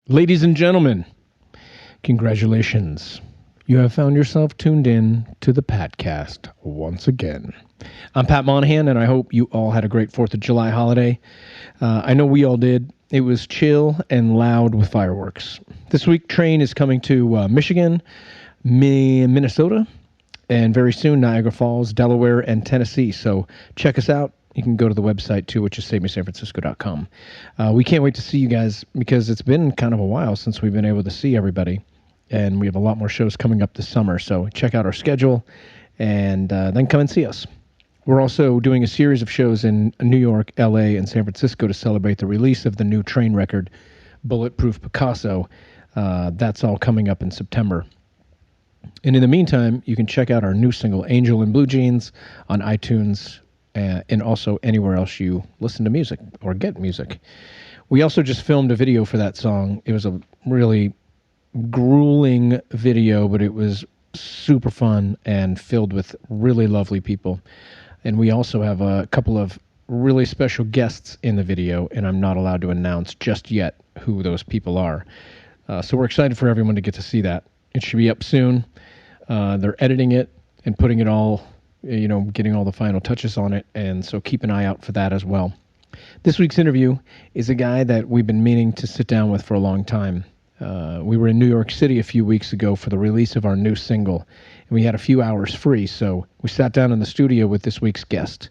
Ladies and gentlemen, congratulations. You have found yourself tuned in to the Patcast once again. I'm Pat Monahan, and I hope you all had a great 4th of July holiday. I know we all did. It was chill and loud with fireworks. This week, Train is coming to Michigan, Minnesota, and very soon Niagara Falls, Delaware, and Tennessee. So check us out. You can go to the website too, which is SaveMeSanFrancisco.com. We can't wait to see you guys because it's been kind of a while since we've been able to see everybody. And we have a lot more shows coming up this summer. So check out our schedule and then come and see us. We're also doing a series of shows in New York, LA, and San Francisco to celebrate the release of the new Train record, Bulletproof Picasso. That's all coming up in September. And in the meantime, you can check out our new single, Angel in Blue Jeans, on iTunes, and also anywhere else you listen to music or get music. We also just filmed a video for that song. It was a really grueling video, but it was super fun and filled with really lovely people. And we also have a couple of really special guests in the video, and I'm not allowed to announce just yet who those people are. So we're excited for everyone to get to see that. It should be up soon. They're editing it and putting it all, getting all the final touches on it, and so keep an eye out for that as well. This week's interview is a guy that we've been meaning to sit down with for a long time. We were in New York City a few weeks ago for the release of our new single, and we had a few hours free, so we sat down in the studio with this week's guest.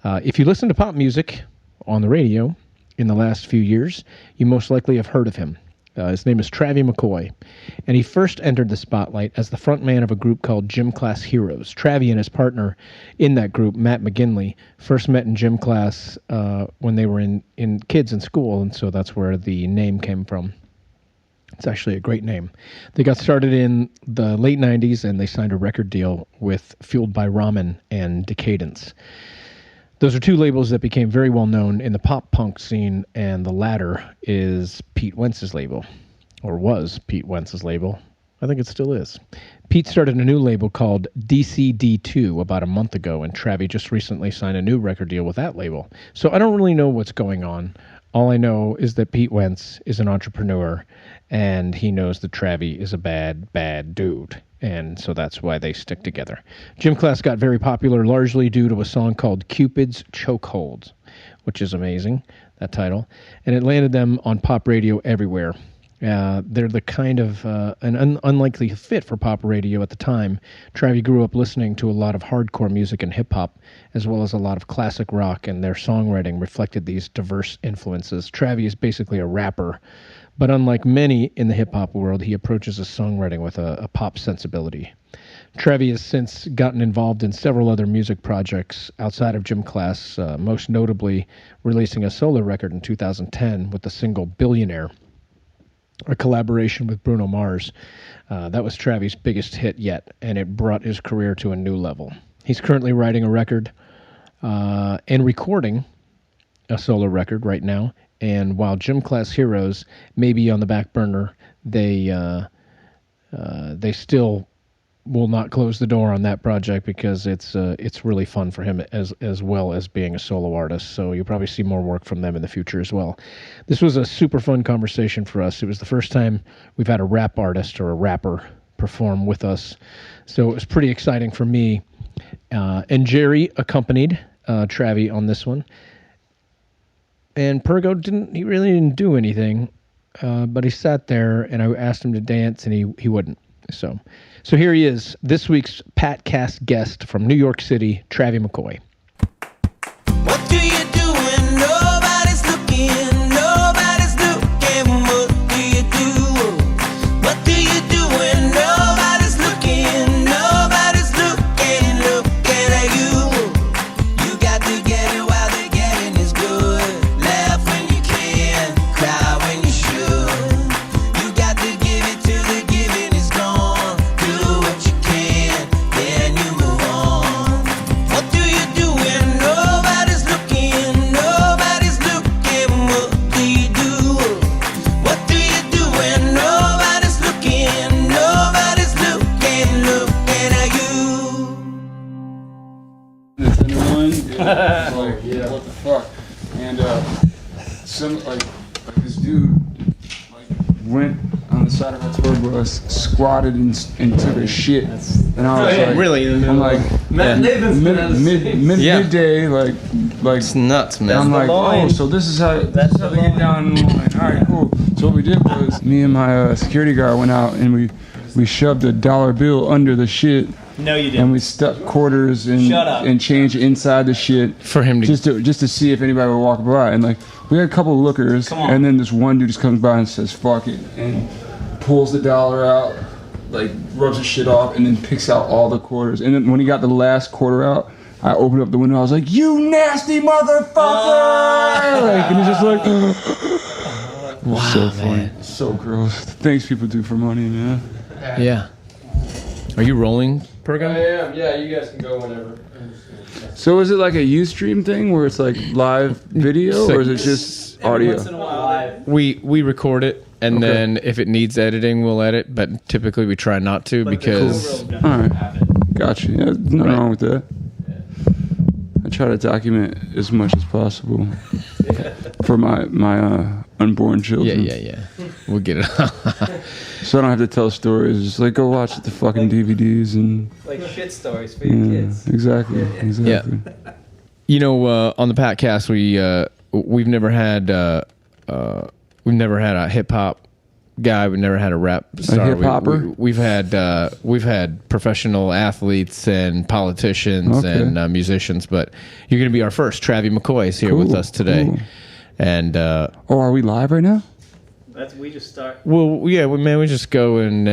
If you listen to pop music on the radio in the last few years, you most likely have heard of him. His name is Travie McCoy, and he first entered the spotlight as the frontman of a group called Gym Class Heroes. Travie and his partner in that group, Matt McGinley, first met in gym class when they were in kids in school, and so that's where the name came from. It's actually a great name. They got started in the late 90s, and they signed a record deal with Fueled by Ramen and Decadence. Those are two labels that became very well known in the pop punk scene, and the latter is Pete Wentz's label, or was Pete Wentz's label. I think it still is. Pete started a new label called DCD2 about a month ago, and Travie just recently signed a new record deal with that label. So I don't really know what's going on. All I know is that Pete Wentz is an entrepreneur, and he knows that Travie is a bad, bad dude. And so that's why they stick together. Gym Class got very popular largely due to a song called Cupid's Chokehold, which is amazing, that title. And it landed them on pop radio everywhere. They're the kind of an unlikely fit for pop radio at the time. Travie grew up listening to a lot of hardcore music and hip-hop, as well as a lot of classic rock, and their songwriting reflected these diverse influences. Travie is basically a rapper, but unlike many in the hip-hop world, he approaches his songwriting with a pop sensibility. Travie has since gotten involved in several other music projects outside of Gym Class, most notably releasing a solo record in 2010 with the single Billionaire, a collaboration with Bruno Mars. That was Travie's biggest hit yet, and it brought his career to a new level. He's currently writing a record and recording a solo record right now, and while Gym Class Heroes may be on the back burner, they still will not close the door on that project because it's really fun for him as well as being a solo artist. So you'll probably see more work from them in the future as well. This was a super fun conversation for us. It was the first time we've had a rap artist or a rapper perform with us, so it was pretty exciting for me. And Jerry accompanied Travie on this one. And Pergo really didn't do anything, but he sat there, and I asked him to dance, and he wouldn't. So here he is, this week's Patcast guest from New York City, Travie McCoy. What do you do when nobody's looking? Nobody's looking. What do you do? What do you do when nobody's looking? Nobody's looking, looking at you. You got to get it while the getting is good. Laugh when you can, cry when you should. You got to give it till the giving is gone. Do what you can, then you move on. What do you do when nobody's looking? went on the side of a tour bus, squatted and took a shit. And I was like, really? I'm like, midday, like it's nuts, man. I'm like, oh, so this is how they get down. And I'm like, all right, cool. So what we did was, me and my security guard went out and we shoved a dollar bill under the shit. No, you didn't. And we stuck quarters and change inside the shit For him to just to see if anybody would walk by. And like we had a couple of lookers, and then this one dude just comes by and says "fuck it" and pulls the dollar out, like rubs the shit off, and then picks out all the quarters. And then when he got the last quarter out, I opened up the window. I was like, "You nasty motherfucker!" Like, and he's just like, wow, so funny, man. so gross. Things people do for money, man. Yeah. Are you rolling, Pergo? I am. Yeah, you guys can go whenever. So is it like a Ustream thing where it's like live video, or is it just audio? Once in a while. We record it, and then if it needs editing, we'll edit. But typically, we try not to because. All right, gotcha. Yeah, nothing wrong with that. I try to document as much as possible for my unborn children. Yeah. We'll get it. So I don't have to tell stories. Just like go watch the fucking DVDs and Like shit stories for your kids. exactly. Yeah. You know, on the Patcast, we've never had a hip hop guy. We've never had a rap star. hip hopper? We've had professional athletes and politicians and musicians, but you're going to be our first. Travie McCoy is here with us today, and are we live right now? We just start. well, yeah, we just go and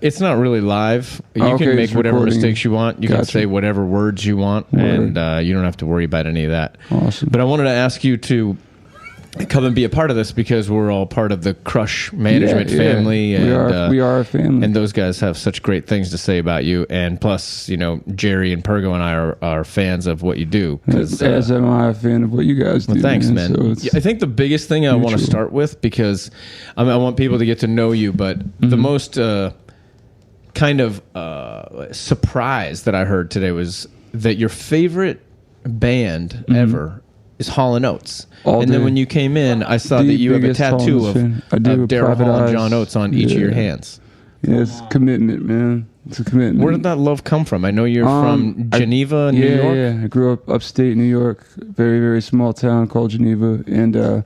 it's not really live. You Okay, can make it's whatever recording. mistakes you want. You can Gotcha. say whatever words you want, and you don't have to worry about any of that. Awesome. But I wanted to ask you to come and be a part of this because we're all part of the Crush Management family. And, we are a family. and those guys have such great things to say about you. And plus, you know, Jerry and Pergo and I are fans of what you do. as am I a fan of what you guys do. Well, thanks, man. So it's I think the biggest thing I want to mutual. start with, because I want people to get to know you, but the most kind of surprise that I heard today was that your favorite band ever is Hall & Oates. All and then day. when you came in, I saw The that you have a biggest Hall & tattoo Oates of fan. I do, Daryl Private Hall and Eyes. John Oates on each of your Yeah. hands. Yeah, it's commitment, man. It's a commitment. Where did that love come from? I know you're from Geneva, New York. Yeah, I grew up upstate New York, very, very small town called Geneva. And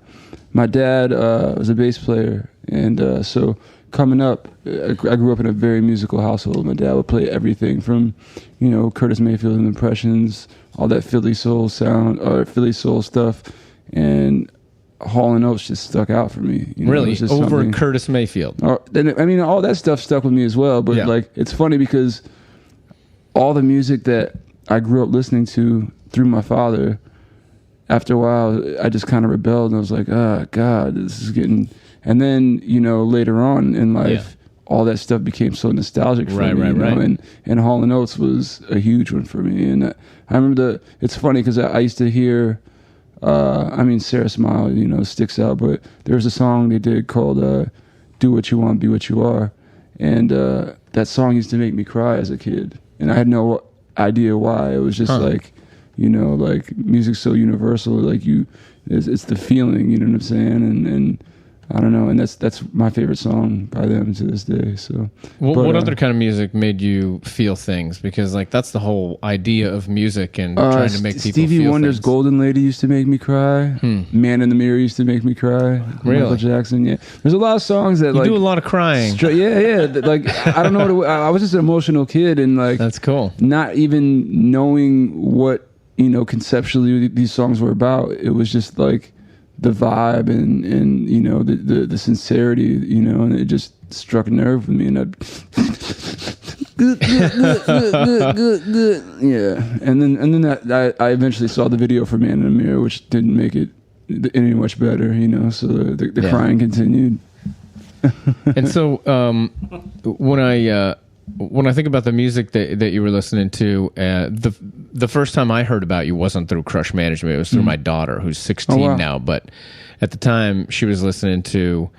my dad was a bass player. And so coming up, I grew up in a very musical household. My dad would play everything from, you know, Curtis Mayfield and Impressions, all that Philly soul sound, or Philly soul stuff. And Hall & Oates just stuck out for me. You know, it Really? was just Over something- Curtis Mayfield. I mean, all that stuff stuck with me as well. But Yeah. like, it's funny because all the music that I grew up listening to through my father, after a while, I just kind of rebelled and I was like, oh God, this is getting. And then, you know, later on in life, all that stuff became so nostalgic for me. You know? And Hall & Oates was a huge one for me. And I remember it's funny because I used to hear. I mean, Sarah Smile, you know, sticks out, but there was a song they did called Do What You Want, Be What You Are. And that song used to make me cry as a kid. And I had no idea why. It was just like, you know, like music's so universal, like it's the feeling, you know what I'm saying? And I don't know, and that's my favorite song by them to this day. So, What other kind of music made you feel things? Because like that's the whole idea of music and trying to make people Stevie feel Wonder's things. Golden Lady used to make me cry. Man in the Mirror used to make me cry. Really? Michael Jackson, yeah. There's a lot of songs that You like do a lot of crying. like I don't know I was just an emotional kid and like That's cool. not even knowing what, you know, conceptually these songs were about. It was just like the vibe and you know the sincerity, you know, and it just struck a nerve with me, and I'd good, yeah. And then I eventually saw the video for Man in the Mirror, which didn't make it any much better, you know. So the crying continued. And so when I think about the music that you were listening to, the first time I heard about you wasn't through Crush Management. It was through my daughter, who's 16 wow. now. But at the time, she was listening to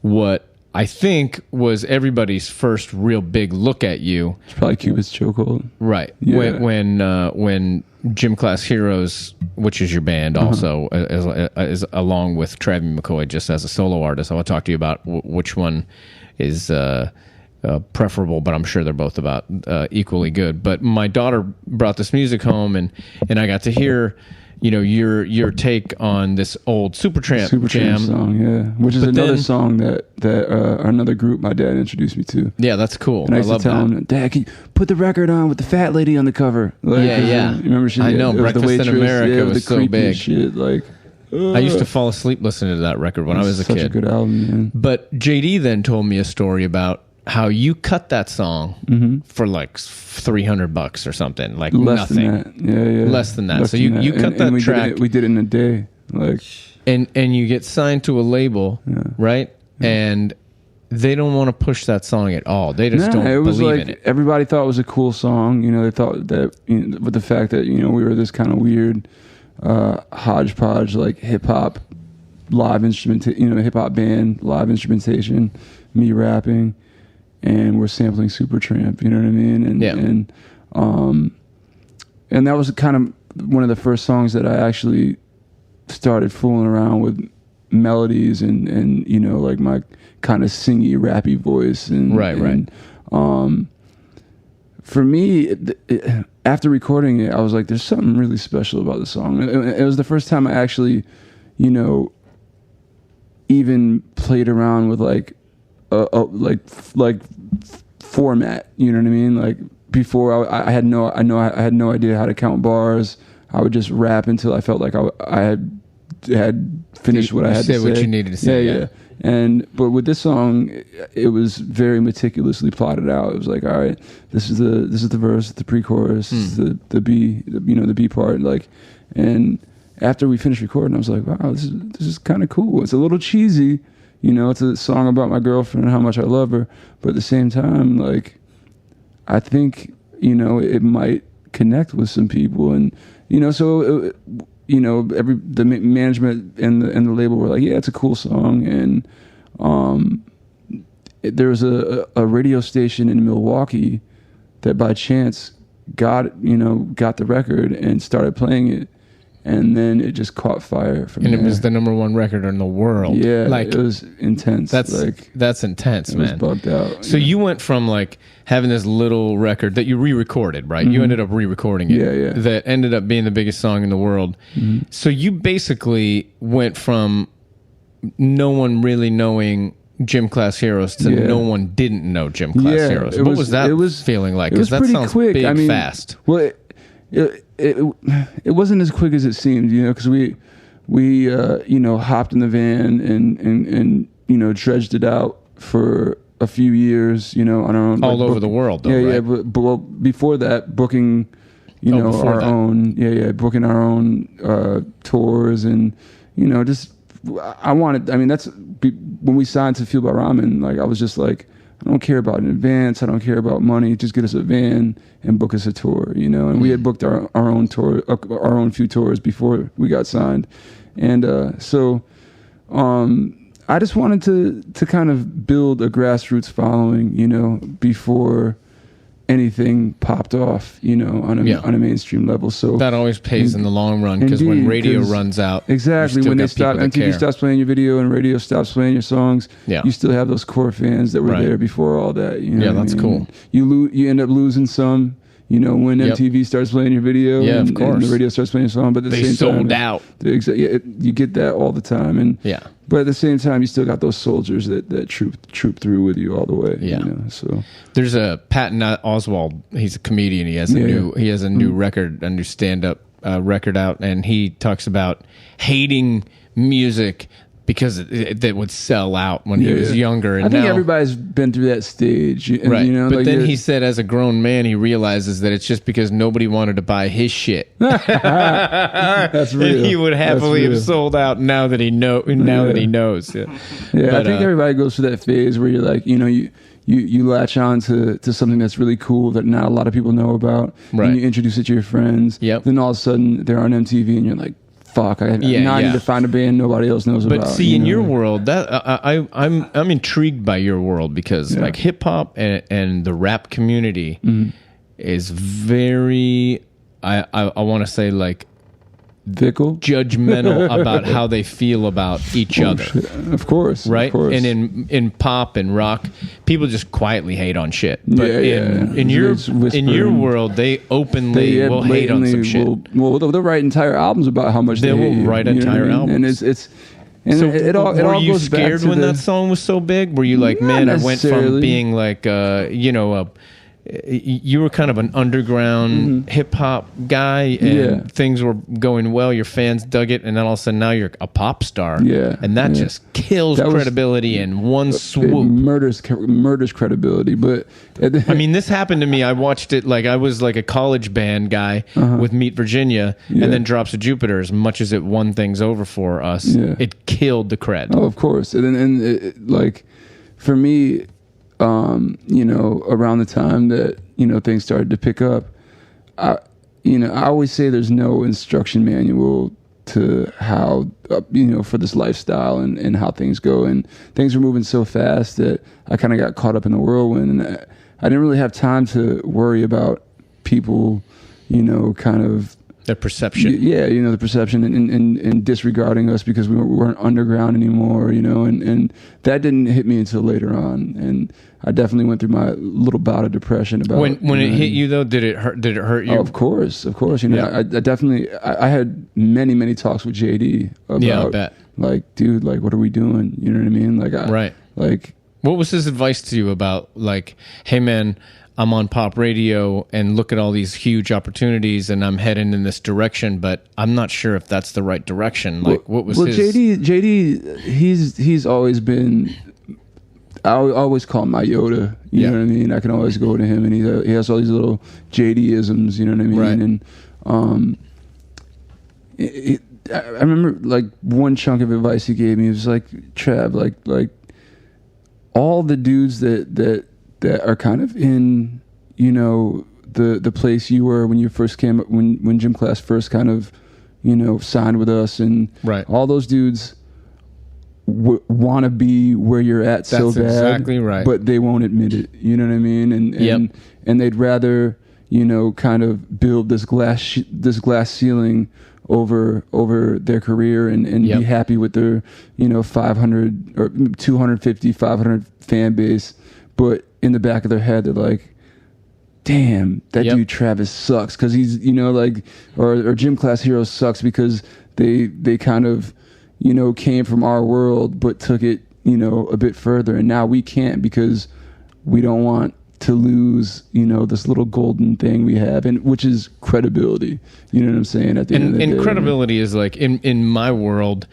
what I think was everybody's first real big look at you. It's probably Cupid's Chokehold. Right. Yeah. When Gym Class Heroes, which is your band also, is along with Travie McCoy just as a solo artist. I want to talk to you about which one is preferable, but I'm sure they're both about equally good. But my daughter brought this music home, and I got to hear, your take on this old Supertramp jam song, yeah, which is another song that another group my dad introduced me to. Yeah, that's cool. And I used love to tell that. him, Dad, can you put the record on with the fat lady on the cover? Like, Yeah. You remember she? I know, it was Breakfast in America was the so creepy big. Shit, like. I used to fall asleep listening to that record when I was a such kid. a good album, man. But JD then told me a story about how you cut that song for like $300 or something, like Less nothing. than that. Yeah. Less than that. Less So than you cut that we track. we did it in a day, like. And you get signed to a label, right? Yeah. And they don't want to push that song at all. They just don't it was believe like in it. everybody thought it was a cool song. They thought that with the fact that we were this kind of weird hodgepodge, like hip hop live instrument, hip hop band, live instrumentation, me rapping, and we're sampling Supertramp. You know what I mean? And that was kind of one of the first songs that I actually started fooling around with melodies and like my kind of singy rappy voice and right. For me, after recording it, I was like, there's something really special about the song. It was the first time I actually even played around with like format, you know what I mean? Like before I had no idea how to count bars. I would just rap until I felt like I had finished what I had to say. What you needed to say. Yeah. But with this song, it was very meticulously plotted out. It was like, all right, this is the verse, the pre-chorus, the B, the B part, like, and after we finished recording, I was like, wow, this is kind of cool. It's a little cheesy, it's a song about my girlfriend and how much I love her, but at the same time, like, I think it might connect with some people, and so. The management and the label were like, yeah, it's a cool song. And there was a radio station in Milwaukee that by chance got the record and started playing it. And then it just caught fire from there. And it was the #1 record in the world. Yeah, like, it was intense. That's intense, man. It was bugged out. So you went from like having this little record that you re-recorded, right? You ended up re-recording it. Yeah. That ended up being the biggest song in the world. So you basically went from no one really knowing Gym Class Heroes to no one didn't know Gym Class Heroes. What was that feeling like? Because that sounds quick. big, fast. Well, it wasn't as quick as it seemed, because we hopped in the van and dredged it out for a few years, on our own, all over the world, though, yeah, right? yeah. But before that, booking, before that. booking our own tours, and just that's when we signed to Fuel by Ramen. Like, I was just like, I don't care about an advance. I don't care about money. Just get us a van and book us a tour, And we had booked our own tour, our own few tours before we got signed. And so I just wanted to kind of build a grassroots following, before anything popped off, on a mainstream level. So that always pays in the long run, because when radio runs out, exactly, when they stop, MTV stops playing your video and radio stops playing your songs, you still have those core fans that were there before all that. That's cool. You end up losing some. When MTV starts playing your video, of course, and the radio starts playing your song, but at the same time, sold out. You get that all the time, and but at the same time, you still got those soldiers that troop through with you all the way. So there's a Patton Oswalt. He's a comedian. He has a new record, a new stand-up record out, and he talks about hating music because that would sell out when he was younger. And I think now, everybody's been through that stage. And, right. But like then he said, as a grown man, he realizes that it's just because nobody wanted to buy his shit. That's real. And he would happily have sold out now that he that he knows. Yeah, but, I think everybody goes through that phase where you're like, you latch on to something that's really cool that not a lot of people know about. Right. And you introduce it to your friends. Yep. Then all of a sudden they're on MTV and you're like, fuck, I need to find a band nobody else knows about. But see, in your world, that I'm intrigued by your world because like hip hop and the rap community is very, I want to say like fickle, judgmental about how they feel about each other. Shit. Of course, right? Of course. And in pop and rock, people just quietly hate on shit. But in your world, they openly will hate on some shit. They'll write entire albums about how much they will write entire albums. And it's and so it all were you goes back scared to when that song was so big? Were you like, man, I went from being like you were kind of an underground hip hop guy, and things were going well. Your fans dug it, and then all of a sudden now you're a pop star. Yeah, and that just kills credibility in one swoop. It murders credibility. But I mean, this happened to me. I watched it like I was like a college band guy with Meet Virginia, and then Drops of Jupiter. As much as it won things over for us, it killed the cred. Oh, of course, and it, like for me. Around the time that, things started to pick up, I always say there's no instruction manual to how, for this lifestyle and how things go. And things were moving so fast that I kind of got caught up in the whirlwind. And I didn't really have time to worry about people, kind of, the perception. Yeah, the perception and disregarding us because we weren't underground anymore, and that didn't hit me until later on. And I definitely went through my little bout of depression about when it hit you though. Did it hurt you? Oh, of course. I definitely I had many talks with JD about I bet. Like, dude, like, what are we doing? You know what I mean? Like, what was his advice to you about like, hey man, I'm on pop radio and look at all these huge opportunities and I'm heading in this direction, but I'm not sure if that's the right direction. Like, what was his... JD, he's always been, I always call him my Yoda, you know what I mean? I can always go to him and he has all these little JD-isms, you know what I mean? Right. And I remember like one chunk of advice he gave me, it was like, Trav, like all the dudes that are kind of in, the place you were when you first came, when Gym Class first kind of, signed with us, and all those dudes want to be where you're at. That's so bad, exactly right. But they won't admit it. You know what I mean? And they'd rather, kind of build this glass ceiling over their career and be happy with their, 500 or 250, 500 fan base, but in the back of their head, they're like, damn, that dude Travis sucks because he's, or Gym Class Hero sucks because they kind of, came from our world but took it, a bit further. And now we can't because we don't want to lose, this little golden thing we have, and which is credibility. You know what I'm saying? At the end of the day, credibility is like in my world,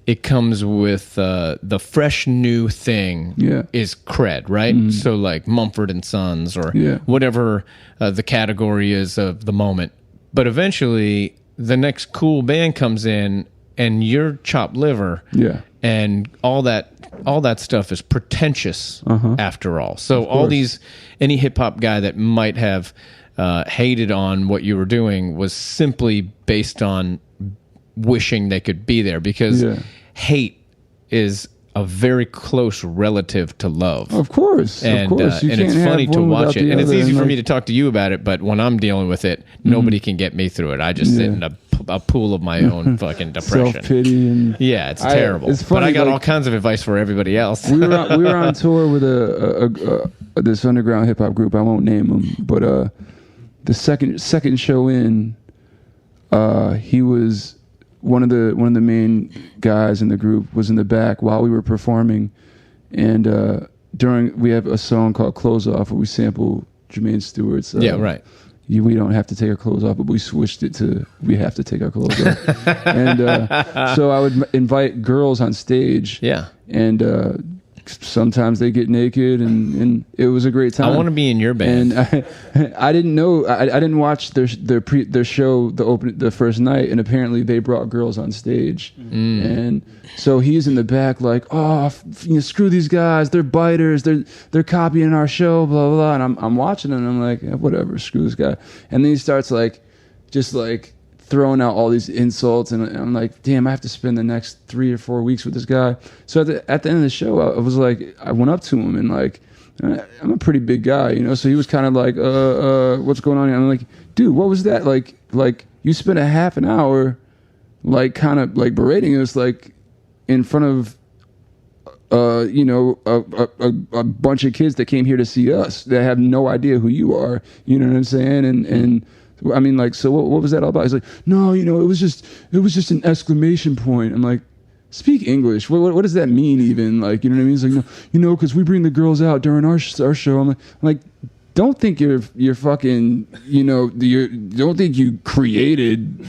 it comes with the fresh new thing is cred, right? Mm-hmm. So like Mumford & Sons or whatever the category is of the moment. But eventually the next cool band comes in and you're chopped liver. Yeah. And all that stuff is pretentious after all. So all these, any hip hop guy that might have hated on what you were doing was simply based on wishing they could be there, because hate is a very close relative to love. Of course, and of course. And it's funny to watch it, and it's easy for me to talk to you about it. But when I'm dealing with it, nobody can get me through it. I just sit in a pool of my own fucking depression, self-pity, and it's terrible. It's funny, but I got all kinds of advice for everybody else. we were on tour with this underground hip hop group. I won't name them, but the second show in, he was. One of the main guys in the group was in the back while we were performing, and we have a song called "Clothes Off" where we sample Jermaine Stewart's. We don't have to take our clothes off, but we switched it to we have to take our clothes off. And so I would invite girls on stage. Yeah. And sometimes they get naked, and it was a great time. I want to be in your band. And I didn't know. I didn't watch their show the first night, and apparently they brought girls on stage. And so he's in the back like, screw these guys, they're biters, they're copying our show, blah blah blah. And I'm watching it, and I'm like, whatever, screw this guy. And then he starts like just like throwing out all these insults, and I'm like, damn, I have to spend the next 3 or 4 weeks with this guy. So at the end of the show, I was like, I went up to him and like, I'm a pretty big guy, you know. So he was kind of like, what's going on here? I'm like, dude, what was that? Like you spent a half an hour, like kind of like berating us, like in front of, you know, a bunch of kids that came here to see us that have no idea who you are. You know what I'm saying? And I mean, like, so what was that all about? He's like, no, you know, it was just an exclamation point. I'm like, speak English. What does that mean even? Like, you know what I mean? He's like, no, you know, because we bring the girls out during our show. I'm like, don't think you're fucking, you know, don't think you created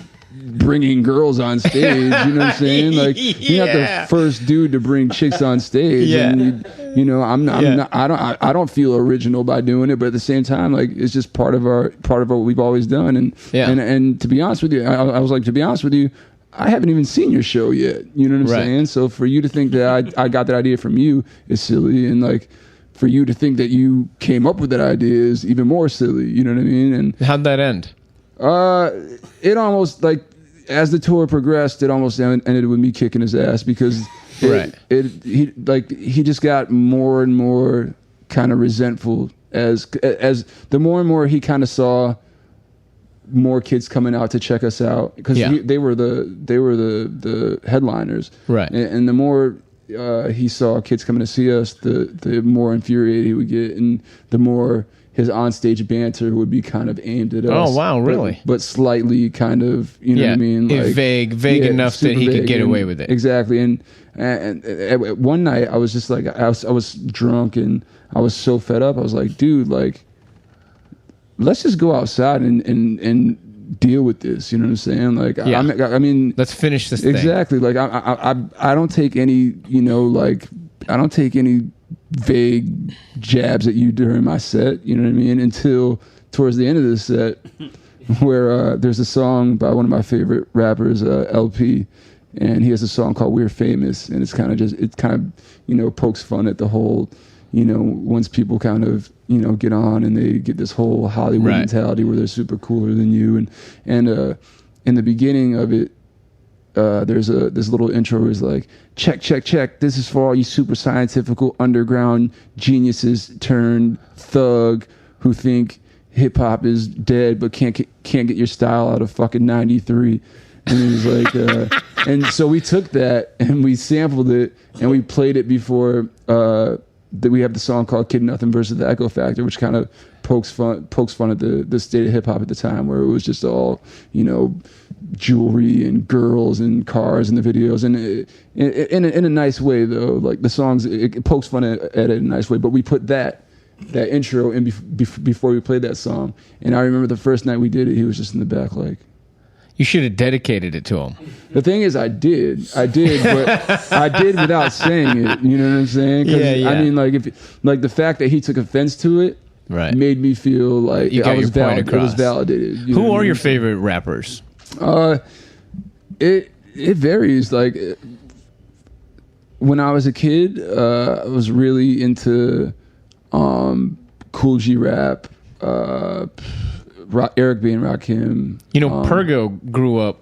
bringing girls on stage. You know what I'm saying? Like, you're not the first dude to bring chicks on stage. Yeah. And you know, I'm not, I don't feel original by doing it, but at the same time, like, it's just part of what we've always done. And to be honest with you, I was like, to be honest with you, I haven't even seen your show yet. You know what I'm saying? So for you to think that I got that idea from you is silly, and like for you to think that you came up with that idea is even more silly. You know what I mean? And How'd that end? it almost, like, as the tour progressed, it almost ended with me kicking his ass because he just got more and more kind of resentful as the more and more he kind of saw more kids coming out to check us out, because they were the headliners, right? And the more he saw kids coming to see us, the more infuriated he would get, and the more his onstage banter would be kind of aimed at us. Oh wow, really? But slightly kind of, you know what I mean? Like, vague enough that he could get away with it. Exactly. And one night I was just like, I was drunk and I was so fed up. I was like, dude, like, let's just go outside and deal with this. You know what I'm saying? Like, I mean, let's finish this thing. Exactly. Like, I don't take any, you know, like, I don't take any vague jabs at you during my set, you know what I mean, until towards the end of the set where there's a song by one of my favorite rappers, LP, and he has a song called We're Famous, and it's kind of you know, pokes fun at the whole, you know, once people kind of, you know, get on and they get this whole Hollywood mentality where they're super cooler than you, and in the beginning of it, there's this little intro where it's like, check, this is for all you super scientific underground geniuses turned thug who think hip hop is dead but can't get your style out of fucking 93. And it was like, and so we took that and we sampled it and we played it before that we have the song called Kid Nothing versus the Echo Factor, which kind of pokes fun at the state of hip hop at the time, where it was just all, you know, jewelry and girls and cars in the videos, and in a nice way though. Like, the songs, it pokes fun at it in a nice way. But we put that intro in before we played that song, and I remember the first night we did it, he was just in the back like, you should have dedicated it to him. The thing is, I did, but I did without saying it. You know what I'm saying? Yeah. I mean, like, the fact that he took offense to it, made me feel like I was it was validated. Who are your favorite rappers? It varies. Like, when I was a kid, I was really into Cool G rap. Eric B. and Rakim. You know, Pergo grew up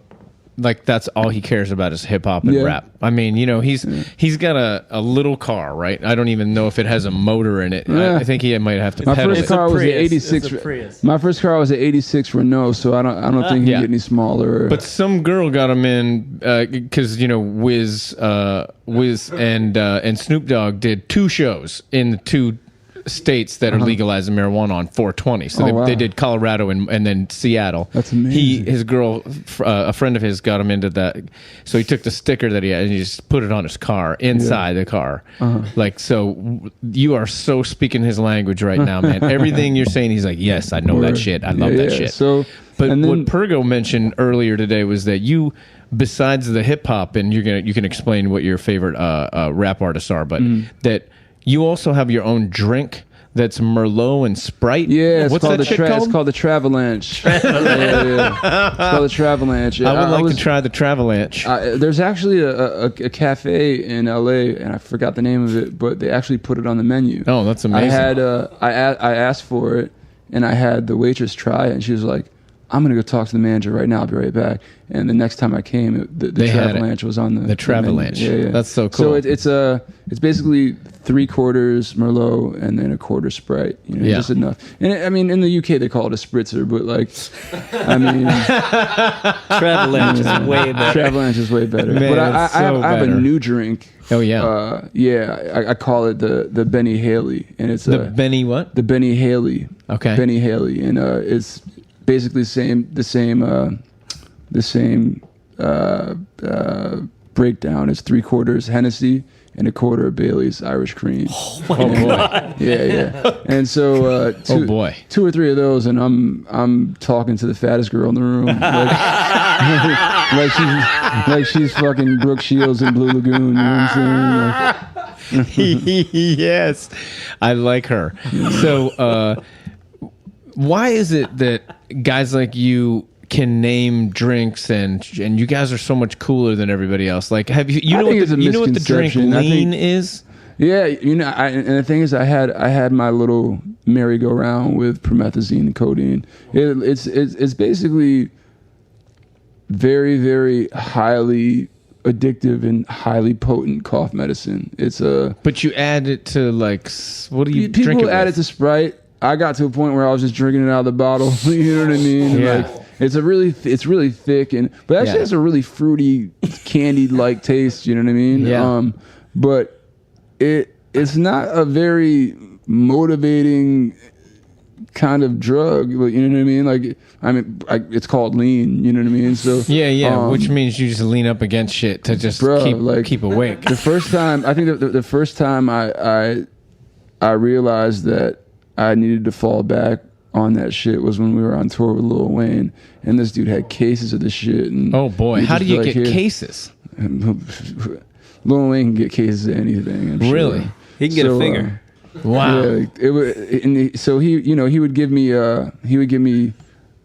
like that's all he cares about is hip hop and rap. I mean, you know, he's got a little car, right? I don't even know if it has a motor in it. Yeah. I think he might have to My pedal first it. car was an '86. My first car was an '86 Renault, so I don't think he'd get any smaller. But some girl got him in because you know Wiz and Snoop Dogg did 2 shows in the 2 states that are legalizing marijuana on 420. So they did Colorado and then Seattle. That's amazing. His girl, a friend of his, got him into that. So he took the sticker that he had and he just put it on his car, inside the car. Like, so you are so speaking his language right now, man. Everything you're saying, he's like, yes, I know that shit. I love that shit. So, but what Pergo mentioned earlier today was that you, besides the hip hop, and you can explain what your favorite rap artists are, but that you also have your own drink that's Merlot and Sprite. Yeah, What's that shit called? It's called the Travalanche. It's called the Travalanche. I would like to try the Travalanche. There's actually a cafe in LA, and I forgot the name of it, but they actually put it on the menu. Oh, that's amazing. I asked for it, and I had the waitress try it, and she was like, I'm gonna go talk to the manager right now. I'll be right back. And the next time I came, the Travalanche was on the Travalanche. Yeah. That's so cool. So it's basically 3/4 Merlot and then 1/4 Sprite. You know, just enough. And I mean, in the UK they call it a spritzer, but like, I mean, Travalanche is way better. Travalanche is way better. Man, but I have a new drink. Oh yeah. I call it the Benny Haley, and it's The Benny what? The Benny Haley. Okay. Benny Haley, and it's basically the same breakdown. It's 3/4 Hennessy and 1/4 Bailey's Irish Cream. Oh boy. Yeah. And so Oh boy. 2 or 3 of those, and I'm talking to the fattest girl in the room, like she's fucking Brooke Shields in Blue Lagoon. You know what I'm saying? Like, Yes, I like her. So, why is it that guys like you can name drinks and you guys are so much cooler than everybody else? Like, have you know what the drink lean is? Yeah, you know, and the thing is, I had my little merry-go-round with promethazine and codeine. It's basically very, very highly addictive and highly potent cough medicine. But you add it to like, what do you drink it people with? add it to Sprite. I got to a point where I was just drinking it out of the bottle. You know what I mean? Yeah. Like, it's really thick but actually has a really fruity, candied-like taste. You know what I mean? Yeah. But it's not a very motivating kind of drug. You know what I mean? Like, it's called lean. You know what I mean? So Yeah. Which means you just lean up against shit to just keep awake. The first time, I think the first time I realized that I needed to fall back on that shit was when we were on tour with Lil Wayne, and this dude had cases of this shit. And Oh boy, how do you get cases? Lil Wayne can get cases of anything. I'm sure. Really? He can get a finger. Wow. Yeah, so he would give me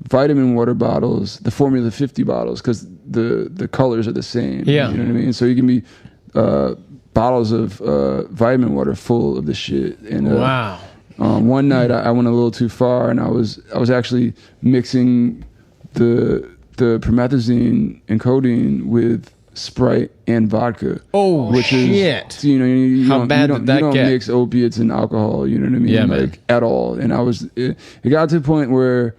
vitamin water bottles, the Formula 50 bottles, because the colors are the same. Yeah. You know what I mean? So he give me bottles of vitamin water full of the shit. And Wow. One night I went a little too far, and I was actually mixing the promethazine and codeine with Sprite and vodka. Oh, which shit. is, you know, you How don't, bad you don't, did that you don't get? mix opiates and alcohol. You know what I mean? Yeah, like, man. at all. And it got to the point where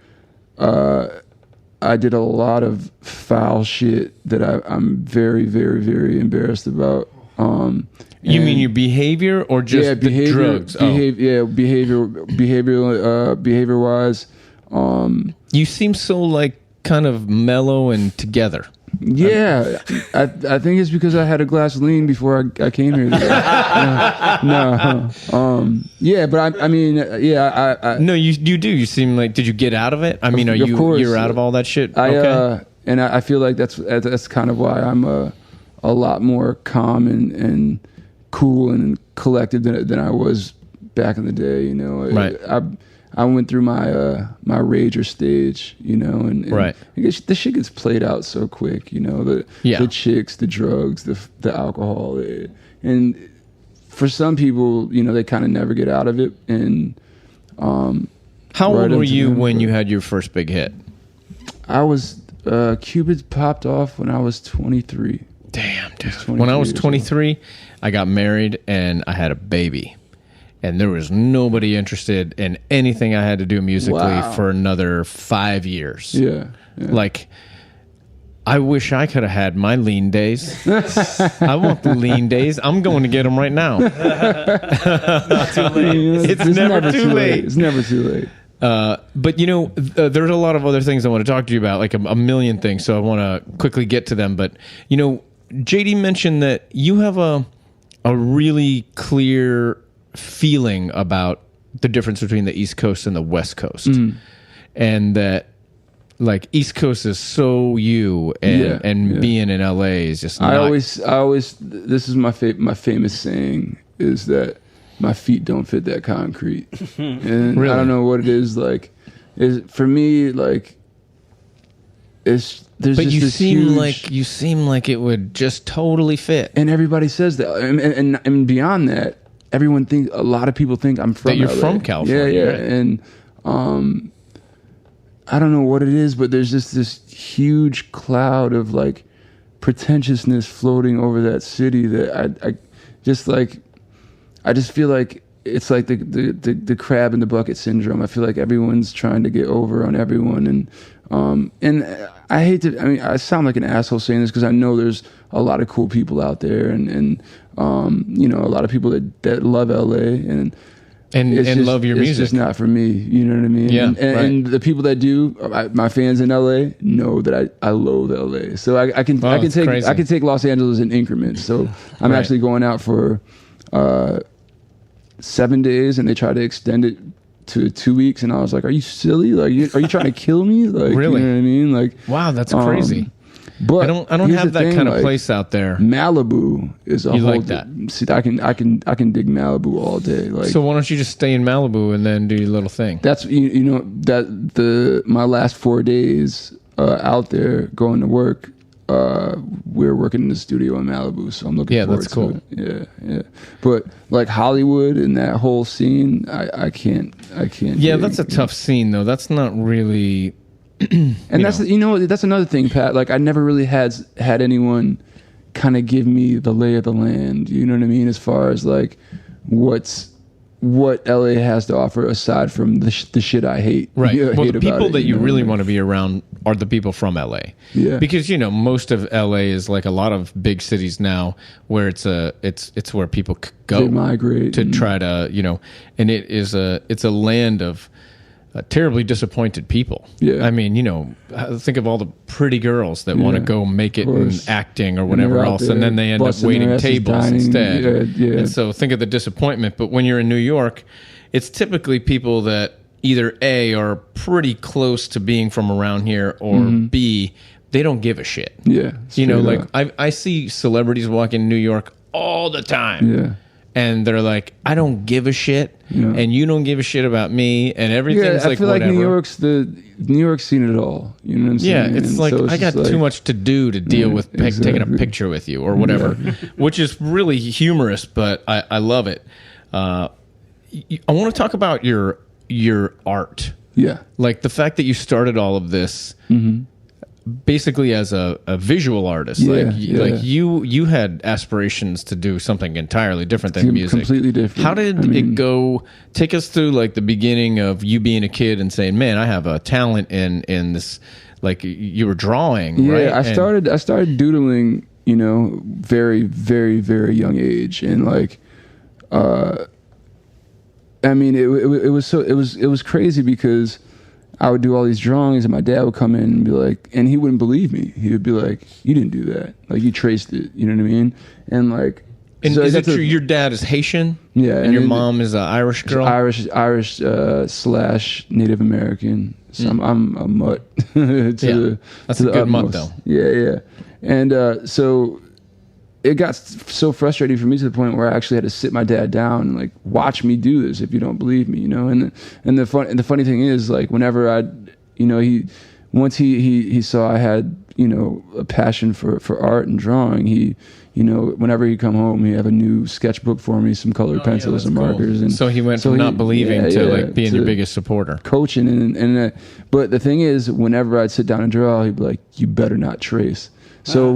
I did a lot of foul shit that I'm very, very, very embarrassed about. You mean your behavior or just the drugs? Behavior wise. You seem so like kind of mellow and together. Yeah, I think it's because I had a glass of lean before I came here today. Yeah, but I mean, yeah, No, you do. You seem like. Did you get out of it? I mean, Of course. you're out of all that shit? and I feel like that's kind of why I'm a lot more calm and cool and collected than I was back in the day. You know, Right. I went through my my rager stage, you know, and Right. I guess the shit gets played out so quick, you know, the chicks, the drugs, the alcohol, and for some people, you know, they kind of never get out of it. And How old were you when you had your first big hit? I was Cupid popped off when I was 23. Damn, dude. When I was 23, I got married and I had a baby. And there was nobody interested in anything I had to do musically for another 5 years. Yeah. Like, I wish I could have had my lean days. I want the lean days. I'm going to get them right now. Not too late. It's never too late. It's never too late. But, you know, there's a lot of other things I want to talk to you about, like a million things. So I want to quickly get to them. But, you know, JD mentioned that you have a really clear feeling about the difference between the East Coast and the West Coast. And that, like, East Coast is so you, and being in LA is just not. I always this is my famous saying is that my feet don't fit that concrete. And Really? I don't know what it is, like, for me, like, there's But just you this seem like it would just totally fit. and everybody says that, and beyond that, a lot of people think I'm from That you're LA. from California, Yeah, right? and I don't know what it is, but there's just this huge cloud of like pretentiousness floating over that city that I just feel like it's like the crab in the bucket syndrome. I feel like everyone's trying to get over on everyone, and I hate to. I mean, I sound like an asshole saying this because I know there's a lot of cool people out there, and you know, a lot of people that love LA and love your music. It's just not for me. You know what I mean? Yeah. And the people that do, my fans in LA know that I loathe LA. So I can take Los Angeles in increments. So I'm actually going out for 7 days, and they try to extend it to 2 weeks, and I was like, "Are you silly? Like, are you trying to kill me? Like, really? You know what I mean? Like, wow, that's crazy." But I don't have that kind of place out there. Malibu is a whole. Like that? See, I can dig Malibu all day. Like, so why don't you just stay in Malibu and then do your little thing? that's you know that my last 4 days out there going to work. We're working in the studio in Malibu, so I'm looking forward that's cool. to it. Yeah. But like Hollywood and that whole scene, I can't. Yeah, that's a tough scene though. That's not really. And that's that's another thing, Pat. Like I never really had anyone kind of give me the lay of the land. You know what I mean? As far as like what LA has to offer aside from the shit I hate. Right. Hate Well, the about people it, that you know? really want to be around are the people from LA. Yeah. Because most of LA is like a lot of big cities now, where it's where people go They migrate to try to and it's a land of terribly disappointed people. Yeah. I mean, think of all the pretty girls that want to go make it in acting or whatever they're out else, there and then they end up busting their waiting asses tables dining. instead. Yeah. And so think of the disappointment. But when you're in New York, it's typically people that either A, are pretty close to being from around here, or B, they don't give a shit. Yeah. Like I see celebrities walk in New York all the time. Yeah. And they're like, I don't give a shit, Yeah. and you don't give a shit about me, and everything's I like feel whatever. like New York's seen it all. You know what I'm saying? It's And like so I got just too like- much to do to deal with taking a picture with you or whatever, which is really humorous, but I love it. I want to talk about your art, Yeah. like the fact that you started all of this basically as a visual artist. Yeah, like you had aspirations to do something entirely different than music. Completely different. How did it go? Take us through like the beginning of you being a kid and saying, "Man, I have a talent in this." Like you were drawing, Yeah, right? I started doodling, very, very, very young age, and like, I mean, it was crazy because I would do all these drawings, and my dad would come in and be like, and he wouldn't believe me. He would be like, "You didn't do that. Like, you traced it." You know what I mean? And like, And so is that's it true? Your dad is Haitian, Yeah, and your and mom is an Irish girl. Irish / Native American. So I'm a mutt. That's a good mutt, though. Yeah. And so it got so frustrating for me to the point where I actually had to sit my dad down and like watch me do this if you don't believe me, And the funny thing is, like, whenever once he saw I had a passion for art and drawing, he whenever he'd come home, he'd have a new sketchbook for me, some colored pencils and markers. And so he went from not believing to like being your biggest supporter, coaching. And but the thing is, whenever I'd sit down and draw, he'd be like, "You better not trace." So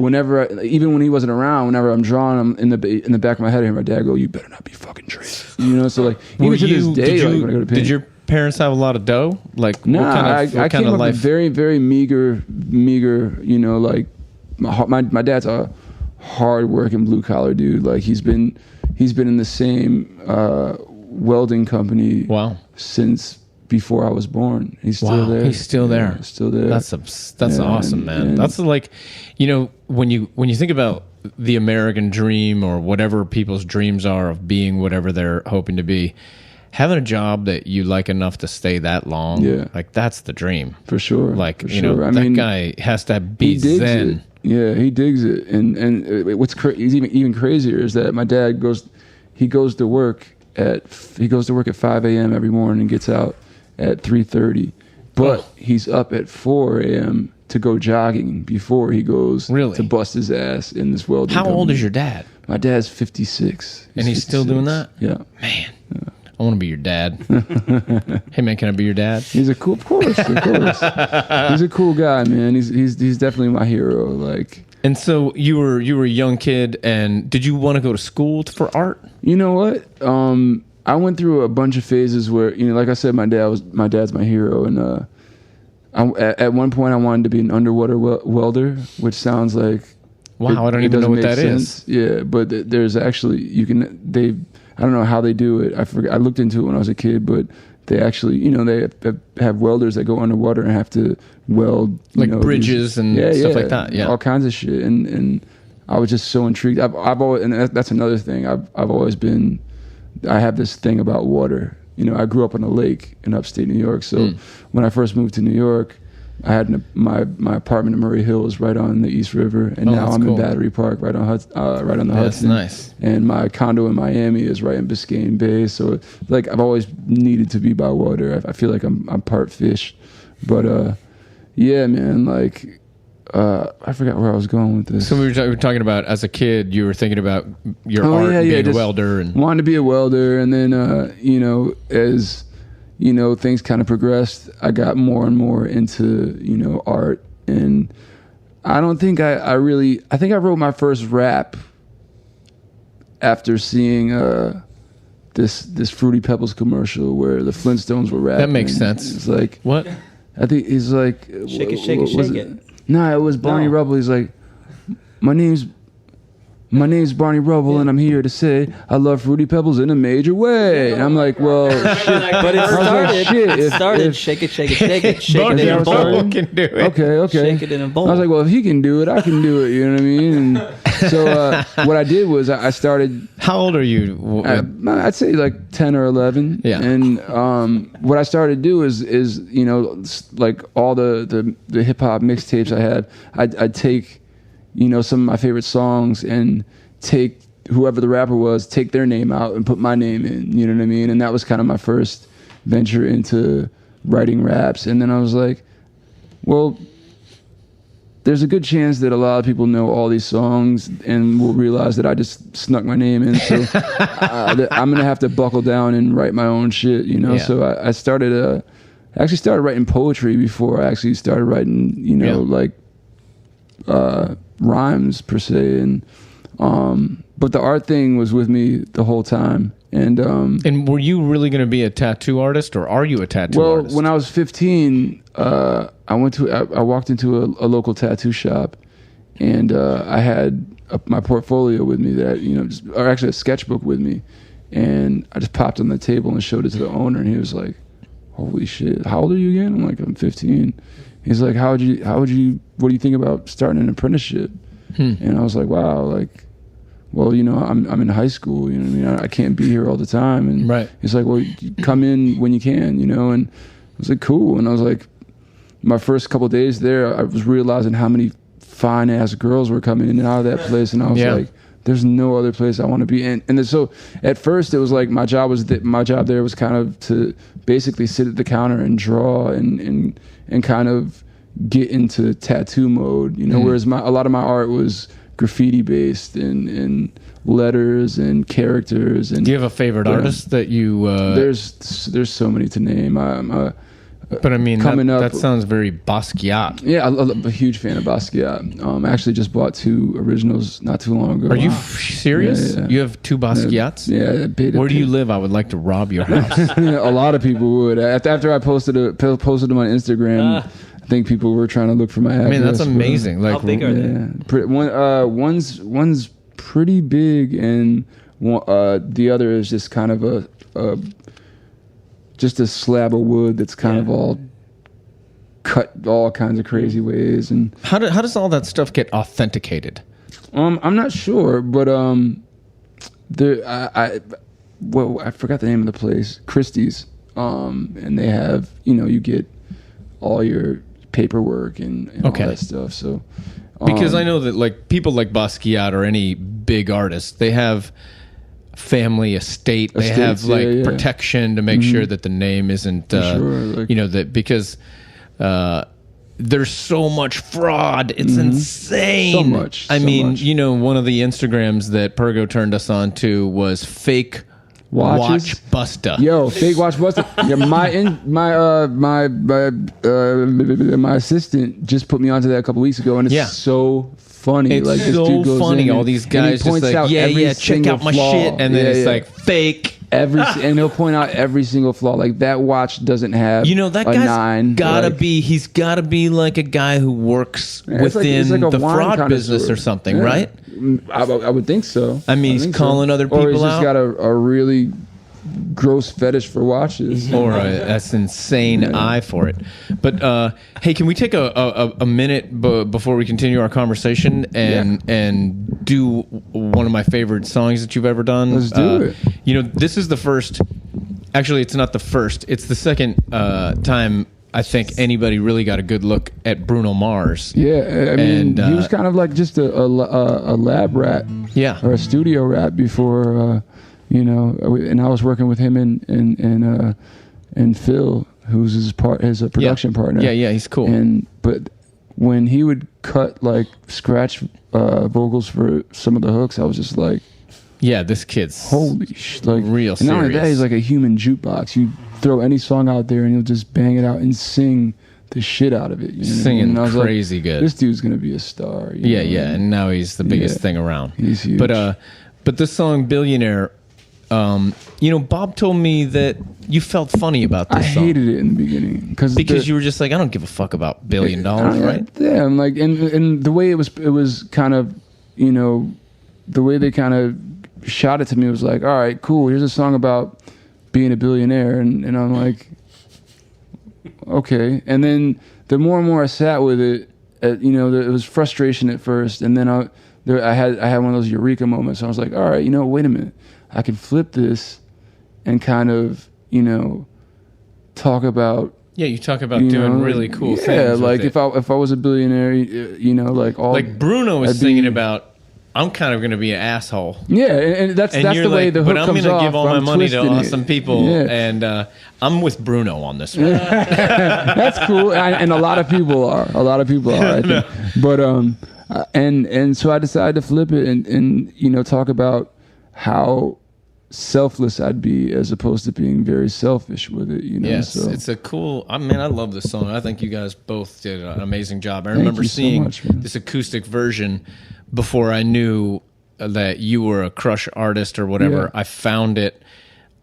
even when he wasn't around, whenever I'm drawing, I'm in the back of my head, I hear my dad go, "You better not be fucking tracing." So like, even to this day, like, when I go to paint. Did your parents have a lot of dough? Like, No, what kind of up life? with very, very meager. Like my dad's a hard-working blue-collar dude. Like he's been in the same welding company since before I was born. He's still there. He's still there. Yeah, still there. That's awesome, man. and- That's like, when you think about the American dream or whatever people's dreams are of being whatever they're hoping to be, having a job that you like enough to stay that long, like that's the dream for sure. Like, for sure. that guy has to be he digs zen. it. Yeah, he digs it. And what's even crazier is that my dad goes to work at 5 a.m. every morning and gets out at 3:30, but he's up at 4 a.m. to go jogging before he goes to bust his ass in this welding How old company. is your dad? My dad's 56. And he's still doing that? Yeah. Man. I I want to be your dad. Hey man, can I be your dad? He's a cool, of course. He's a cool guy, man. He's definitely my hero. Like, and so you were a young kid, and did you want to go to school for art? you know what? I went through a bunch of phases where, like I said, my dad's my hero, and at one point I wanted to be an underwater welder, which sounds like Wow, I don't even know what that is. Yeah, but there's actually I don't know how they do it. I forget. I looked into it when I was a kid, but they actually, they have welders that go underwater and have to weld like bridges and stuff like that. Yeah, all kinds of shit. And I was just so intrigued. I've always, and that's another thing. I've always been. I have this thing about water. I grew up on a lake in upstate New York. So when I first moved to New York, I had my apartment in Murray Hill was right on the East River, and now I'm in Battery Park, right on the Hudson. That's nice. And my condo in Miami is right in Biscayne Bay. So like I've always needed to be by water. I feel like I'm part fish, but yeah, man. Like I forgot where I was going with this. So we were talking about as a kid, you were thinking about your art, being a welder, and wanted to be a welder, and then as things kind of progressed, I got more and more into, art. And I don't think I think I wrote my first rap after seeing this Fruity Pebbles commercial where the Flintstones were rapping. That makes sense. It's like, what? I think he's like, Shake it, shake it, shake it. No, it was Barney Rubble. He's like, my name's Barney Rubble, and I'm here to say I love Fruity Pebbles in a major way. And I'm like, well, shit. But it started. If Shake it, shake it, shake it, shake Barney it in a bowl. Rubble can do it. Okay. Shake it in a bowl. I was like, well, if he can do it, I can do it. You know what I mean? And so what I did was I started. How old are you? I'd say like 10 or 11. Yeah. And what I started to do is like all the hip hop mixtapes I had, I'd take some of my favorite songs and take whoever the rapper was, take their name out and put my name in, you know what I mean? And that was kind of my first venture into writing raps. And then I was like, well, there's a good chance that a lot of people know all these songs and will realize that I just snuck my name in. So I'm going to have to buckle down and write my own shit, Yeah. So I started writing poetry before I actually started writing, rhymes per se. And but the art thing was with me the whole time. And were you really going to be a tattoo artist, or are you a tattoo artist? Well, when I was 15, I walked into a local tattoo shop, and I had my portfolio with me or actually a sketchbook with me, and I just popped on the table and showed it to the owner, and he was like, "Holy shit, how old are you again?" I'm like, "I'm 15." He's like, what do you think about starting an apprenticeship? And I was like, wow, like, well, I'm in high school, you know what I mean? I can't be here all the time. And right. He's like, well, you come in when you can, and I was like, cool. And I was like, my first couple of days there, I was realizing how many fine ass girls were coming in and out of that place. And I was like, there's no other place I want to be in. And then, so at first it was like my job there was kind of to basically sit at the counter and draw and kind of get into tattoo mode, whereas a lot of my art was graffiti based and letters and characters. And do you have a favorite artist that you there's so many to name. But I mean, that sounds very Basquiat. Yeah, I'm a huge fan of Basquiat. I actually just bought 2 originals not too long ago. Are you serious? Yeah. You have 2 Basquiats? Yeah. Where do you live? I would like to rob your house. A lot of people would. After I posted them on Instagram, I think people were trying to look for my address. I mean, that's amazing. Like, how big are they? One's pretty big, and the other is just kind of just a slab of wood that's kind of all cut all kinds of crazy ways. And how does all that stuff get authenticated? I'm not sure, but I forgot the name of the place, Christie's, and they have you get all your paperwork and all that stuff. So because I know that like people like Basquiat or any big artist, they have family estate. They have protection to make sure that the name isn't that, because there's so much fraud. It's insane. So much. I mean, one of the Instagrams that Pergo turned us on to was fake watches. Watch Buster. Yo, fake watch buster. Yeah, my assistant just put me onto that a couple weeks ago, and it's so funny. It's like this so dude goes funny. in All and- these and he guys just points like, out every check single out my flaw. shit, and then Yeah, it's yeah. like fake. and he'll point out every single flaw. Like that watch doesn't have You know, that a guy's 9. gotta like, be. He's gotta be like a guy who works it's within like a the wine fraud connoisseur. business or something, Yeah. right? I would think so. I mean, he's think calling other or he's people just out. got a really gross fetish for watches. Or that's insane eye for it. But hey, can we take a minute before we continue our conversation and do one of my favorite songs that you've ever done? Let's do it. You know, this is the first. Actually, it's not the first. It's the second time I think anybody really got a good look at Bruno Mars. Yeah, I mean, And, he was kind of like just a lab rat, Yeah. or a studio rat before, and I was working with him and Phil, who's his production partner. Yeah, he's cool. But when he would cut like scratch vocals for some of the hooks, I was just like, Yeah, this kid's holy like real and not only that, serious. he's like a human jukebox. You throw any song out there and he'll just bang it out and sing the shit out of it. You know what I mean? Singing And I was crazy like, good. This dude's gonna be a star. you know? And now he's the biggest Yeah. thing around. He's huge. But this song Billionaire, Bob told me that you felt funny about this I song. hated it in the beginning because You were just like, I don't give a fuck about $1 billion, right? Yeah, I'm like, and the way it was kind of, the way they kind of shot it to me was like, all right, cool. Here's a song about being a billionaire, and I'm like, okay. And then the more and more I sat with it, it was frustration at first, and then I had one of those eureka moments. I was like, all right, wait a minute, I can flip this, and kind of talk about. Yeah, you talk about doing really cool things. Yeah, with like it. if I was a billionaire, like all like Bruno was I'd be- singing about, I'm kind of going to be an asshole. Yeah, and that's And you're the way like, the hook but I'm comes going to off. give all my I'm money to twisting it. awesome people, Yeah. and I'm with Bruno on this one. That's cool, and a lot of people are. I think. But and so I decided to flip it and talk about how selfless I'd be as opposed to being very selfish with it. Yes, so. it's a cool. I love this song. I think you guys both did an amazing job. I remember you so seeing much, man. this acoustic version before I knew that you were a Crush artist or whatever. Yeah. I found it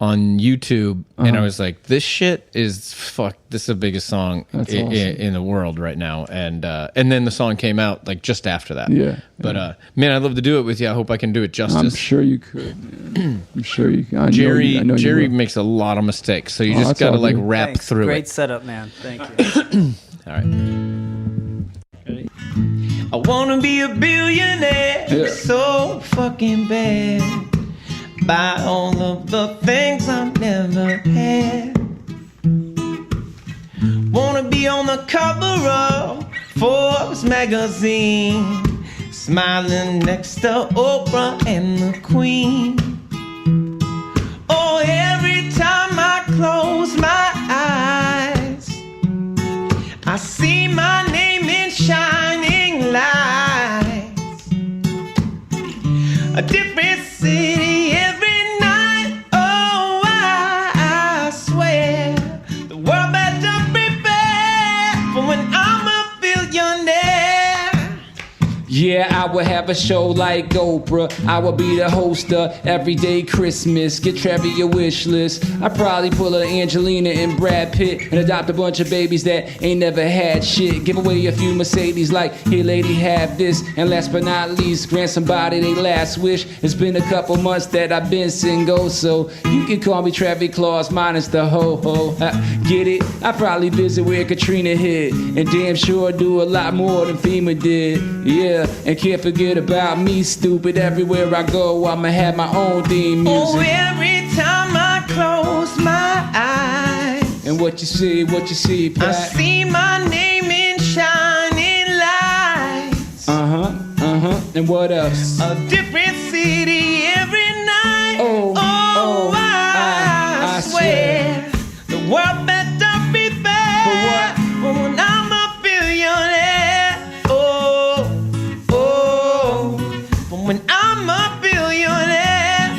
on YouTube, and I was like, "This shit is fuck. This is the biggest song That's awesome. in the world right now." And then the song came out like just after that. Yeah. But man, I'd love to do it with you. I hope I can do it justice. I'm sure you could. Man. I'm sure you can. I know Jerry you Jerry will. makes a lot of mistakes, so you just that's got to all like good. rap Thanks. through Great it. setup, man. Thank you. All right. I wanna be a billionaire Yeah. so fucking bad. Buy all of the things I've never had. Wanna be on the cover of Forbes magazine, smiling next to Oprah and the Queen. Oh, every time I close my eyes, I see my name in shining lights. A different city every night. Oh, I swear the world better prepare for when I'm a billionaire. Yeah, I would have a show like Oprah. I would be the host of Everyday Christmas. Get Travie your wish list. I'd probably pull a Angelina and Brad Pitt and adopt a bunch of babies that ain't never had shit. Give away a few Mercedes like, here lady, have this. And last but not least, grant somebody their last wish. It's been a couple months that I've been single, so you can call me Travie Claus minus the ho-ho. Get it? I probably visit where Katrina hit, and damn sure do a lot more than FEMA did. Yeah, and can't forget about me, stupid. Everywhere I go, I'ma have my own theme music. Oh, every time I close my eyes, And what you see, I Pat? see my name in shining lights. And what else? A different city every night. Oh, I swear the world better prepare For what? for when I'm a billionaire. For when I'm a billionaire.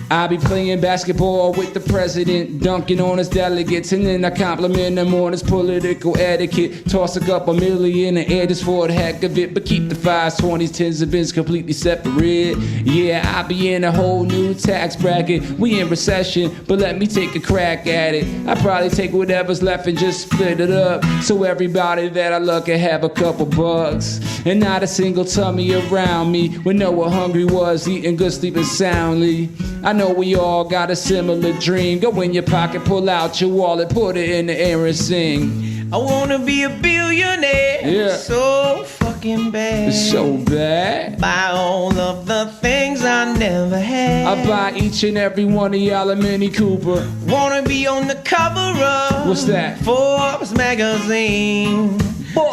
I be playing basketball with the president, dunking on his delegates, and then I compliment them on his political etiquette. Toss a couple million in the air just for the heck of it, but keep the 5s, 20s, 10s, and bins completely separate. Yeah, I be in a whole new tax bracket. We in recession, but let me take a crack at it. I probably take whatever's left and just split it up, so everybody that I love can have a couple bucks. And not a single tummy around me when no one hungry was, eating good, sleeping soundly. I know we all got a similar dream. Go in your pocket, pull out your wallet, put it in the air and sing. I wanna be a billionaire. Yeah. So fucking bad. It's so bad. Buy all of the things I never had. I buy each and every one of y'all a Mini Cooper. Wanna be on the cover of What's that? Forbes magazine.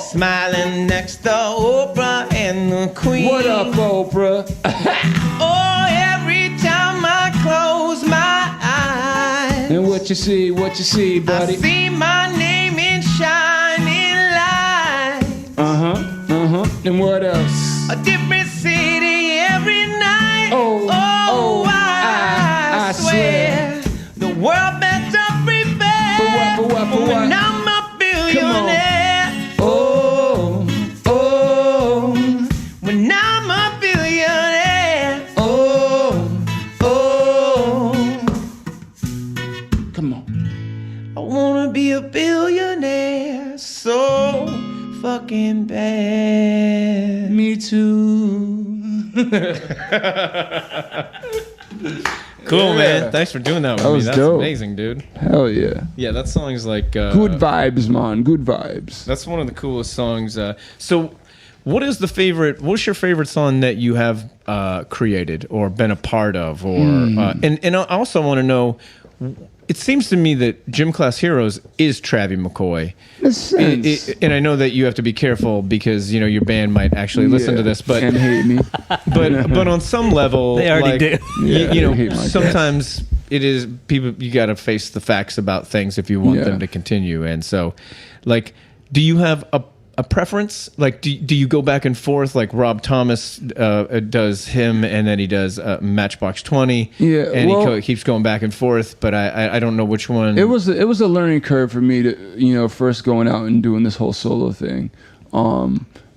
Smiling next to Oprah and the Queen. What up, Oprah? Oh, every time I close my eyes, And what you see, I buddy? see my name in shining lights. And what else? A different city every night. Oh, I swear the world better prepare For what? when I'm a billionaire. When I'm a billionaire. Come on. I wanna be a billionaire so fucking bad. Me too. Cool, man. Thanks for doing that with That me. was That's dope. amazing, dude. Hell yeah. Yeah, that song's like Good vibes, man. Good vibes. That's one of the coolest songs. So, what's your favorite song that you have created or been a part of? Or and I also want to know. It seems to me that Gym Class Heroes is Travie McCoy. In a sense. And I know that you have to be careful because your band might actually listen to this, but and hate me. but on some level, They already do. Yeah, you they hate my sometimes it is people. You got to face the facts about things if you want Yeah. them to continue. And so, like, do you have a preference? Like, do you go back and forth like Rob Thomas does him, and then he does Matchbox 20? Yeah, and well- he keeps going back and forth. But I don't know which one. It was a learning curve for me to first going out and doing this whole solo thing,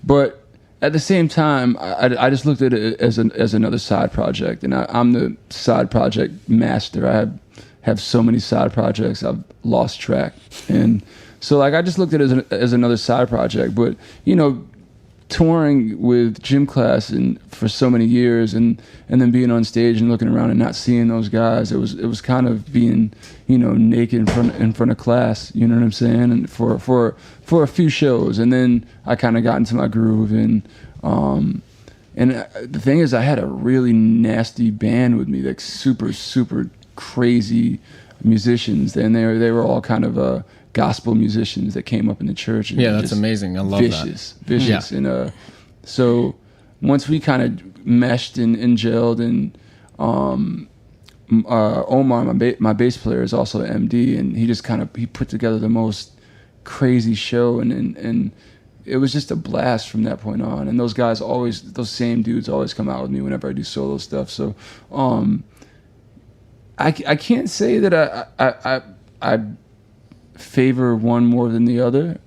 but at the same time I just looked at it as another side project, and I'm the side project master. I have so many side projects I've lost track, and so like I just looked at it as another side project. But touring with Gym Class and for so many years, and then being on stage and looking around and not seeing those guys, it was kind of being naked in front of class, you know what I'm saying, and for a few shows, and then I kind of got into my groove, and the thing is I had a really nasty band with me, like super crazy musicians, and they were all kind of gospel musicians that came up in the church. And Yeah, that's just amazing. I love vicious, that. And so once we kind of meshed and gelled, and Omar, my bass player, is also an MD, and he put together the most crazy show, and it was just a blast from that point on. And those same dudes always come out with me whenever I do solo stuff. So I can't say that I favor one more than the other.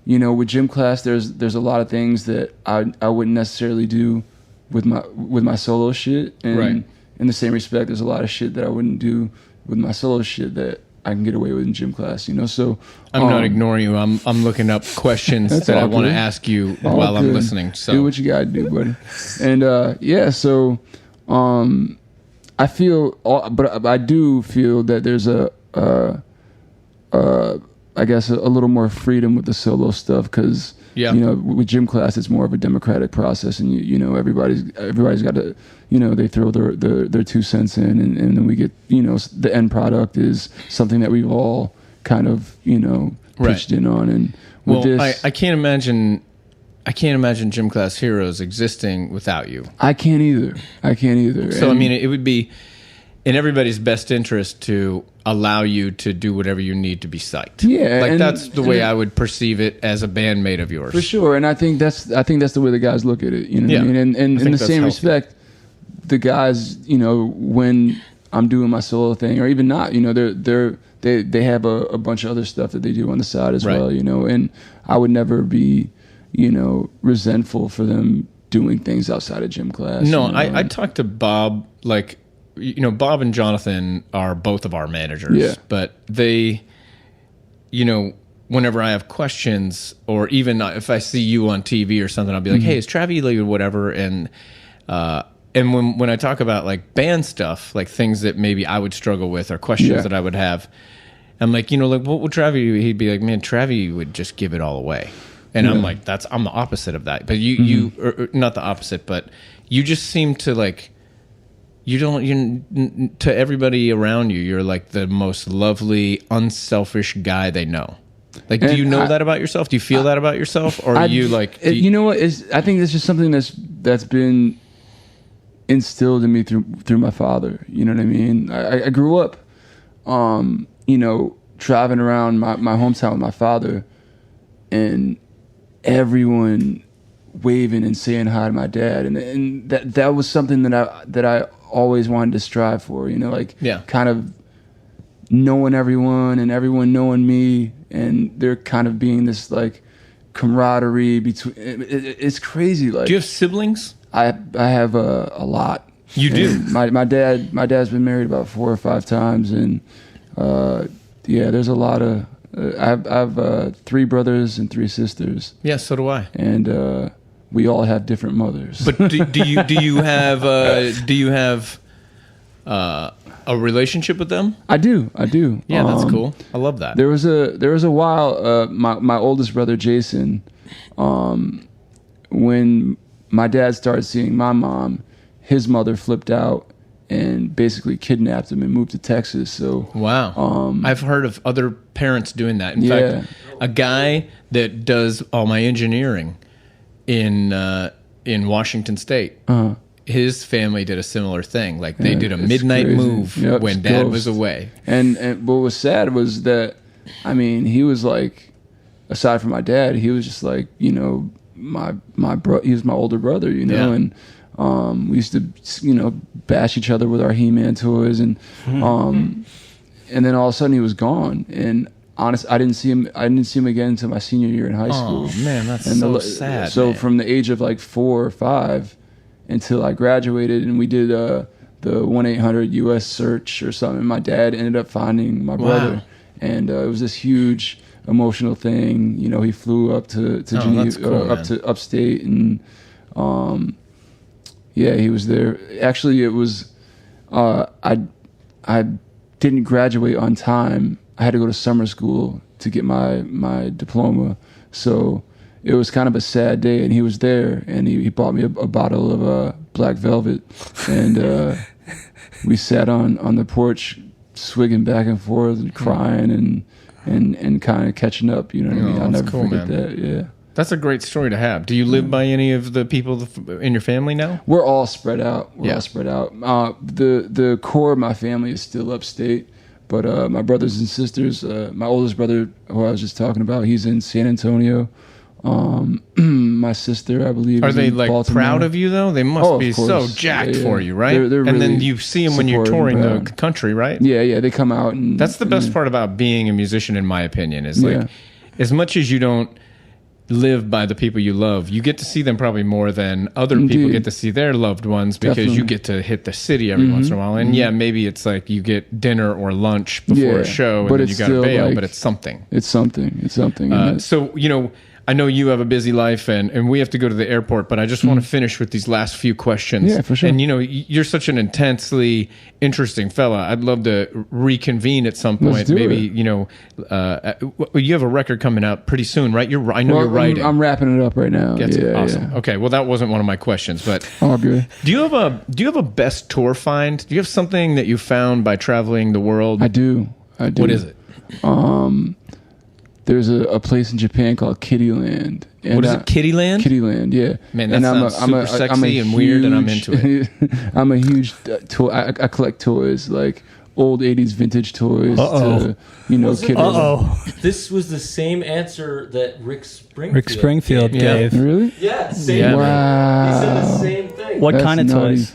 With Gym Class, there's a lot of things that I wouldn't necessarily do with my solo shit, and Right. in the same respect, there's a lot of shit that I wouldn't do with my solo shit that I can get away with in Gym Class. So I'm not ignoring you. I'm looking up questions That's that I all want to good. ask you all while I'm good. listening. So do what you gotta do, buddy. And so I feel, but I do feel that there's I guess a little more freedom with the solo stuff, because Yeah. with Gym Class it's more of a democratic process, and everybody's got to they throw their 2 cents in, and then we get the end product is something that we've all kind of pitched in on. And with this, I can't imagine Gym Class Heroes existing without you. I can't either. So I And- mean, it would be in everybody's best interest to allow you to do whatever you need to be psyched. Yeah, like and- that's the way I would perceive it as a bandmate of yours. For sure, and I think that's the way the guys look at it. You know what Yeah. I mean? And I in think the that's same healthy. respect, the guys, you know, when I'm doing my solo thing, or even not, you know, they have a bunch of other stuff that they do on the side as well, you know, and I would never be, you know, resentful for them doing things outside of gym class. No, you know? I talked to Bob, like, you know, Bob and Jonathan are both of our managers, but they, you know, whenever I have questions, or even if I see you on TV or something, I'll be like, hey, is Travie like, or whatever, and when I talk about like band stuff, like things that maybe I would struggle with or questions that I would have, I'm like, you know, like what would Travie do? He'd be like, man, Travie would just give it all away. And I'm like, I'm the opposite of that. But you or not the opposite, but you just seem to like, to everybody around you, you're like the most lovely, unselfish guy they know. Like, do you know that about yourself? Do you feel that about yourself? Or are you like... you know what? I think it's just something that's been instilled in me through my father. You know what I mean? I grew up, you know, driving around my hometown with my father, and everyone waving and saying hi to my dad, and that was something that I always wanted to strive for. You know, like kind of knowing everyone and everyone knowing me, and there kind of being this like camaraderie between. It's crazy. Like, do you have siblings? I have a lot. You do? My dad's been married about 4 or 5 times, and there's a lot of. I have 3 brothers and 3 sisters. Yeah, so do I. And we all have different mothers. But do you have a relationship with them? I do. Yeah, that's cool. I love that. There was a while. My oldest brother Jason, when my dad started seeing my mom, his mother flipped out and basically kidnapped him and moved to Texas. So wow, I've heard of other parents doing that. In fact, a guy that does all my engineering in Washington State, his family did a similar thing. Like they did a midnight move when Dad was away. And what was sad was that, I mean, he was like, aside from my dad, he was just like, you know, he was my older brother, you know, and. We used to, you know, bash each other with our He-Man toys, and then all of a sudden he was gone. And honest, I didn't see him again until my senior year in high school. Oh man, that's so sad. So from the age of like 4 or 5 until I graduated, and we did the 1-800-US search or something. My dad ended up finding my brother, and it was this huge emotional thing. You know, he flew up to Geneva, up to upstate, and. Yeah, he was there. Actually, it was I didn't graduate on time. I had to go to summer school to get my diploma. So it was kind of a sad day, and he was there, and he bought me a bottle of Black Velvet, and we sat on the porch swigging back and forth and crying and kind of catching up. You know what I mean? I'll never forget that. Yeah. That's a great story to have. Do you live by any of the people in your family now? We're all spread out. The core of my family is still upstate, but my brothers and sisters, my oldest brother, who I was just talking about, he's in San Antonio. My sister, I believe, are they in like Baltimore. proud of you though? They must be so jacked for you, right? They're and really then you see them when you're touring the country, right? Yeah, they come out, and that's the best part about being a musician, in my opinion. Is like as much as you don't live by the people you love, you get to see them probably more than other people get to see their loved ones, because you get to hit the city every once in a while. And maybe it's like you get dinner or lunch before a show, and then you got to bail, like, but it's something. It's something. So, you know, I know you have a busy life, and we have to go to the airport, but I just want to finish with these last few questions. Yeah, for sure. And, you know, you're such an intensely interesting fella. I'd love to reconvene at some point. Maybe, you know, you have a record coming out pretty soon, right? I know you're writing. I'm wrapping it up right now. That's awesome. Yeah. Okay, well, that wasn't one of my questions, but all good. Do you have a best tour find? Do you have something that you found by traveling the world? I do. What is it? There's a place in Japan called Kittyland. What is it? Kittyland? Kittyland, yeah. Man, that sounds super sexy and weird, and I'm into it. I'm a huge toy. I collect toys, like old 80s vintage toys. To, you know, kiddos. This was the same answer that Rick Springfield gave. Really? Yeah, same. Wow. He said the same thing. What kind of naughty. toys?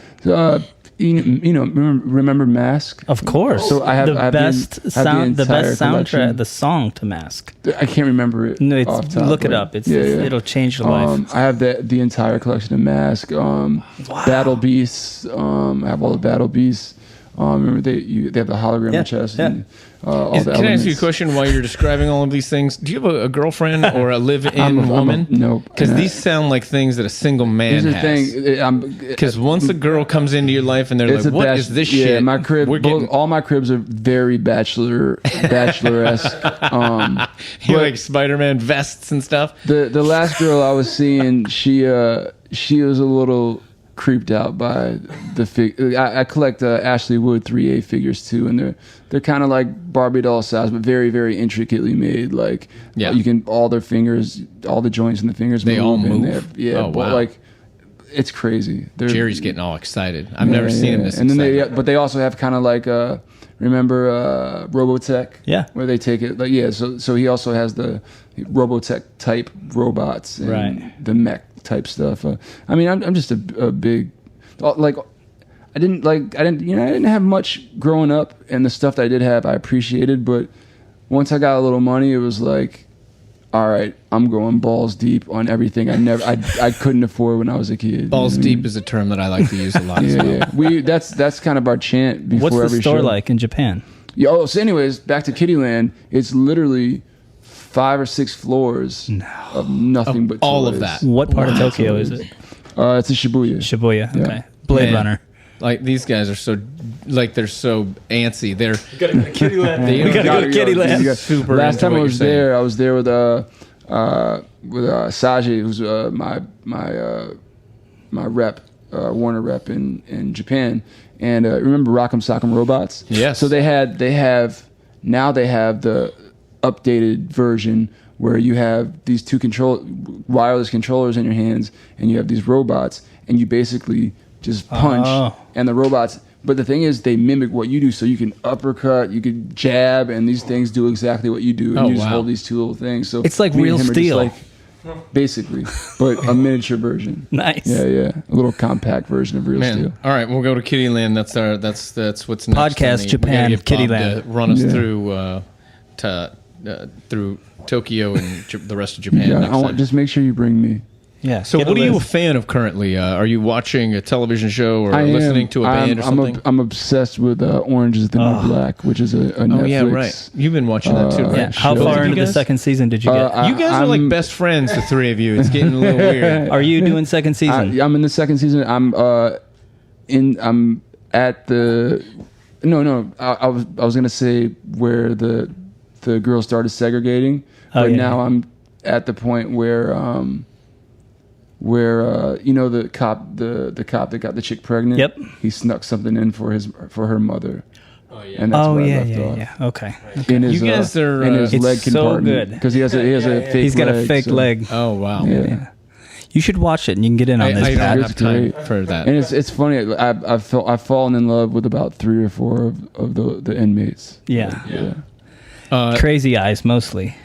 Remember Mask? Of course. So I have the best the best soundtrack, collection. the song to Mask. I can't remember it. No, off top, look it but- up. It'll change your life. I have the entire collection of Mask. Battle Beasts. I have all the Battle Beasts. Remember they have the hologram chest. And, all the Can I ask elements. you a question while you're describing all of these things? Do you have a girlfriend or a live-in woman? No. Because these sound like things that a single man Here's the has. thing. Because once a girl comes into your life and they're It's like, a "What bach- is this yeah, shit?" my crib. We're getting, all my cribs are very bachelor-esque. you like Spider-Man vests and stuff. The last girl I was seeing, she was a little creeped out by the fig. I collect Ashley Wood 3A figures too, and they're kind of like Barbie doll size, but very, very intricately made. Like you can all their fingers, all the joints in the fingers. They all and move? but wow. like it's crazy. Jerry's getting all excited. I've never seen him this And then excited. but they also have kind of like remember Robotech? Yeah. Where they take it so he also has the Robotech type robots and Right. the mech type stuff. I mean, I'm just a big like I didn't have much growing up, and the stuff that I did have I appreciated, but once I got a little money, it was like, all right, I'm going balls deep on everything I couldn't afford when I was a kid. Balls You know what I deep mean? is a term that I like to use a lot as well. That's kind of our chant before What's the every store show. like in Japan? So anyways, back to Kittyland. It's literally 5 or 6 floors of nothing but all of toys. that. What part of Tokyo is it? It's a Shibuya. Shibuya. Yeah. Okay. Blade Man. Runner. Like these guys are so antsy. They're You gotta go to Kittyland. they We gotta go to Kittyland. You super Last into time what I you're was saying. there, I was there with Saji, who's my rep, Warner rep in Japan. And remember Rock'em Sock'em Robots? Yes. So they have the updated version where you have these two wireless controllers in your hands, and you have these robots, and you basically just punch, and the robots. But the thing is, they mimic what you do, so you can uppercut, you can jab, and these things do exactly what you do, and you just wow. hold these two little things. So It's like me and real him are just steel. basically, but a miniature version. Nice. Yeah, a little compact version of real Man, steel. all right, we'll go to Kittyland. That's what's next. Podcast on the- Japan, we gotta get Bob Kittyland. to run us Yeah. through Tokyo and the rest of Japan. Yeah, next time. just make sure you bring me. Yeah. So, get what are you a list. fan of currently? Are you watching a television show or I am. listening to a band or something? I'm obsessed with Orange is the New Black, which is a Netflix. Oh yeah, right. You've been watching that too, right? Yeah. How Show. far You into the guys? second season did you get? You guys are like I'm- best friends, the three of you. It's getting a little weird. Are you doing second season? I'm in the second season. I'm at the. No. I was gonna say where the girls started segregating, but yeah. now I'm at the point where the cop that got the chick pregnant. Yep. He snuck something in for her mother. Oh yeah. And that's Oh where I yeah, left yeah, off. yeah. Okay. In his, You guys are, in his It's leg so compartment good. because he has a fake. He's got a leg, fake so- leg. Oh wow. Yeah. You should watch it and you can get in on I this, don't Pat. have time great. for that. And it's funny. I've fallen in love with about 3 or 4 of the inmates. Yeah. Yeah. Crazy eyes mostly.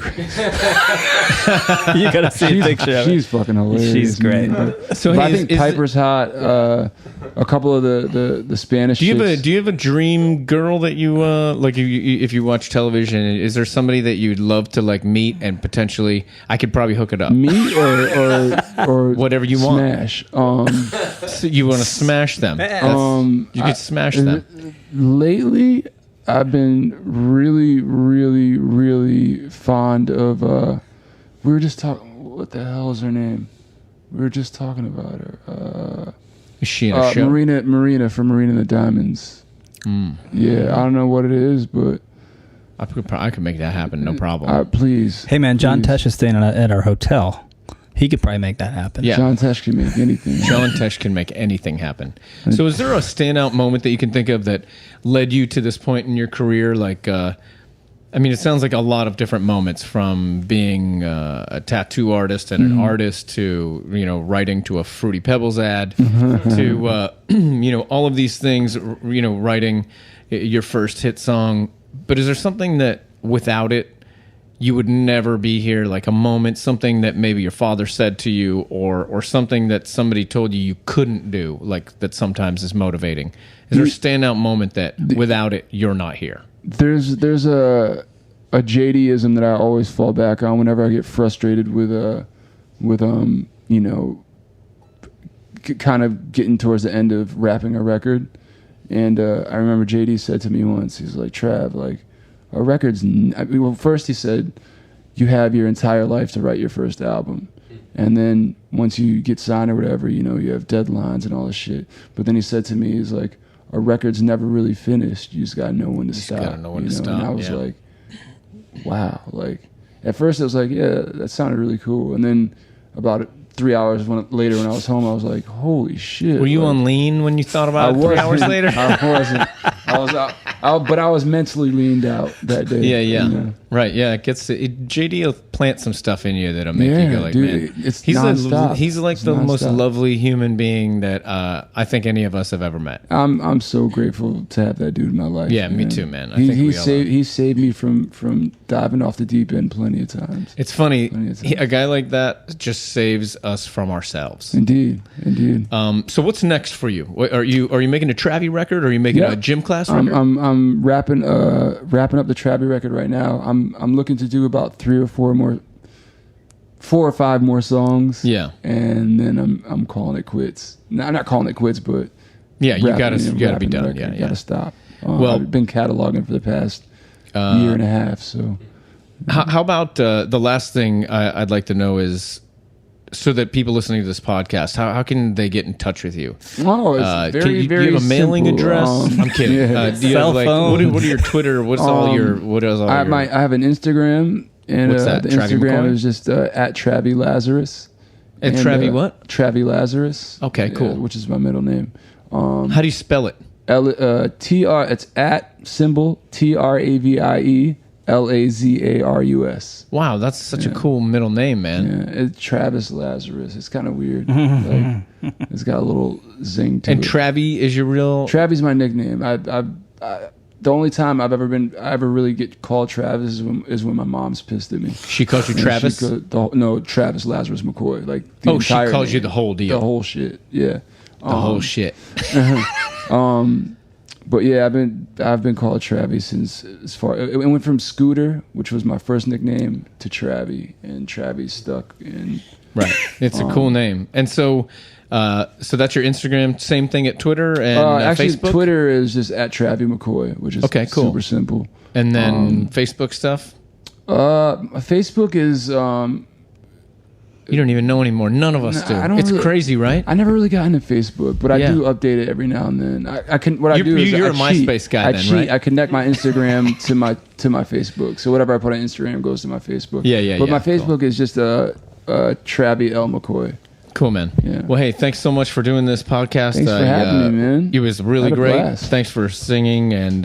You gotta see a picture of She's it. fucking hilarious. She's great. man. So But I is- think is- Piper's hot. A couple of the Spanish. Do you chicks. have a dream girl that you like if you watch television? Is there somebody that you'd love to like meet and potentially I could probably hook it up? meat or Whatever you want. smash? So you want to smash them? You could smash them. Lately, I've been really, really, really fond of. We were just talking. What the hell is her name? We were just talking about her. Is she in a show? Marina from Marina and the Diamonds. Yeah, I don't know what it is, but I could make that happen, no problem. please. Hey man, John please. Tesh is staying at our hotel. He could probably make that happen. Yeah. John Tesh can make anything. John Tesh can make anything happen. So, is there a standout moment that you can think of that led you to this point in your career? Like, I mean, it sounds like a lot of different moments, from being a tattoo artist and an artist to writing to a Fruity Pebbles ad to all of these things. Writing your first hit song. But is there something that without it you would never be here, like a moment, something that maybe your father said to you, or something that somebody told you couldn't do, like that sometimes is motivating? Is there a standout moment that without it, you're not here? There's a JDism that I always fall back on whenever I get frustrated with kind of getting towards the end of wrapping a record. And I remember JD said to me once, he's like, Trav, like, a record's... well, first he said, you have your entire life to write your first album. And then once you get signed or whatever, you have deadlines and all this shit. But then he said to me, he's like, a record's never really finished. You just got to know when to stop. You got to know when to stop, And I was like, wow. Like, at first I was like, yeah, that sounded really cool. And then about 3 hours later when I was home, I was like, holy shit. Were you on lean when you thought about it 3 hours later? I wasn't. I was out, but I was mentally leaned out that day. Yeah. Right, yeah. JD will plant some stuff in you that'll make you go like, dude, man. it's He's nonstop. He's like It's the most nonstop. lovely human being that I think any of us have ever met. I'm so grateful to have that dude in my life. Yeah, me too, man. I think we all are. He saved me from diving off the deep end plenty of times. It's funny. Plenty of times. A guy like that just saves us from ourselves. Indeed. So what's next for you? Are you making a Travie record? Or are you making a gym class record? I'm wrapping up the Travie record right now. I'm looking to do about 4 or 5 more songs. Yeah. And then I'm calling it quits. No, I'm not calling it quits, but yeah, you gotta be the done. record. Yeah. Gotta stop. Well, I've been cataloging for the past year and a half. So how about the last thing I'd like to know is, so that people listening to this podcast, how can they get in touch with you? Oh, it's very, do you have a mailing simple. address? I'm kidding. Yeah. Do you Cell have phone. what are your Twitter? What is all your? I have an Instagram, and What's that, the Travie Instagram McCoy? is just at Travie Lazarus. At Travie what? Travie Lazarus. Okay, cool. Which is my middle name. How do you spell it? It's at symbol TRAVIE LAZARUS. Wow, that's such a cool middle name, man. Yeah, it's Travis Lazarus. It's kind of weird. Like, it's got a little zing to And it. Travie is your real? Travie's my nickname. The only time I ever really get called Travis is when my mom's pissed at me. She calls you Travis? No, Travis Lazarus McCoy. Like She calls name. you the whole deal. The whole shit. Yeah. The whole shit. But yeah, I've been called Travie since it went from Scooter, which was my first nickname, to Travie, and Travie stuck. And Right. It's a cool name. And so that's your Instagram. Same thing at Twitter and actually, Facebook? Twitter is just at Travie McCoy, which is Okay, cool. super simple. And then Facebook stuff? Facebook is You don't even know anymore. None of us do. It's crazy, right? I never really got into Facebook, but I Yeah. do update it every now and then. I can. What I do is You're I a cheat. MySpace guy I then, cheat. right? I connect my Instagram to my Facebook. So whatever I put on Instagram goes to my Facebook. Yeah, But my cool. Facebook is just Travie L McCoy. Cool, man. Yeah. Well, hey, thanks so much for doing this podcast. Thanks for having me, man. It was really Had a great. blast. Thanks for singing and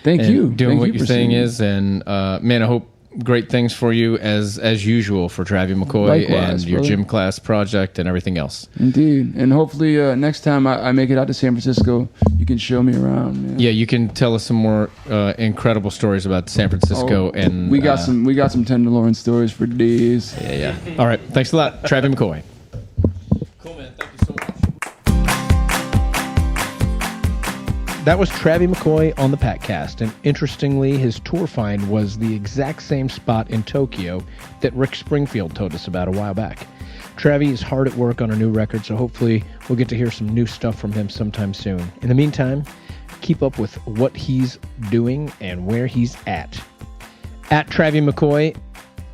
Thank and you. doing Thank what you your for thing singing. is. And man, I hope great things for you as usual for Travie McCoy Likewise, and your brother. gym class project and everything else. Indeed, and hopefully next time I make it out to San Francisco, you can show me around, man. Yeah, you can tell us some more incredible stories about San Francisco and we got some Tenderloin stories for days. Yeah. All right, thanks a lot, Travie McCoy. Cool, man. Thank you so much. That was Travie McCoy on the Patcast, and interestingly, his tour find was the exact same spot in Tokyo that Rick Springfield told us about a while back. Travie is hard at work on a new record, so hopefully we'll get to hear some new stuff from him sometime soon. In the meantime, keep up with what he's doing and where he's at. At Travie McCoy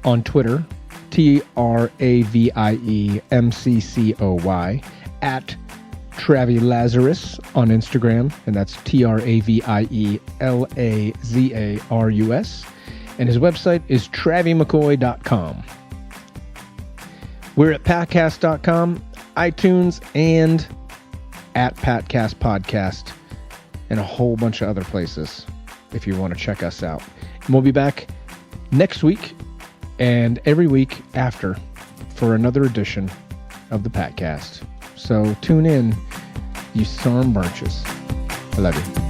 on Twitter, TraviemCCoy, at Travie Lazarus on Instagram, and that's TravieLazarus, and his website is TravieMcCoy.com. We're at Patcast.com, iTunes, and at Patcast Podcast, and a whole bunch of other places if you want to check us out. And we'll be back next week and every week after for another edition of the Patcast. So tune in, you son of a bunches. I love you.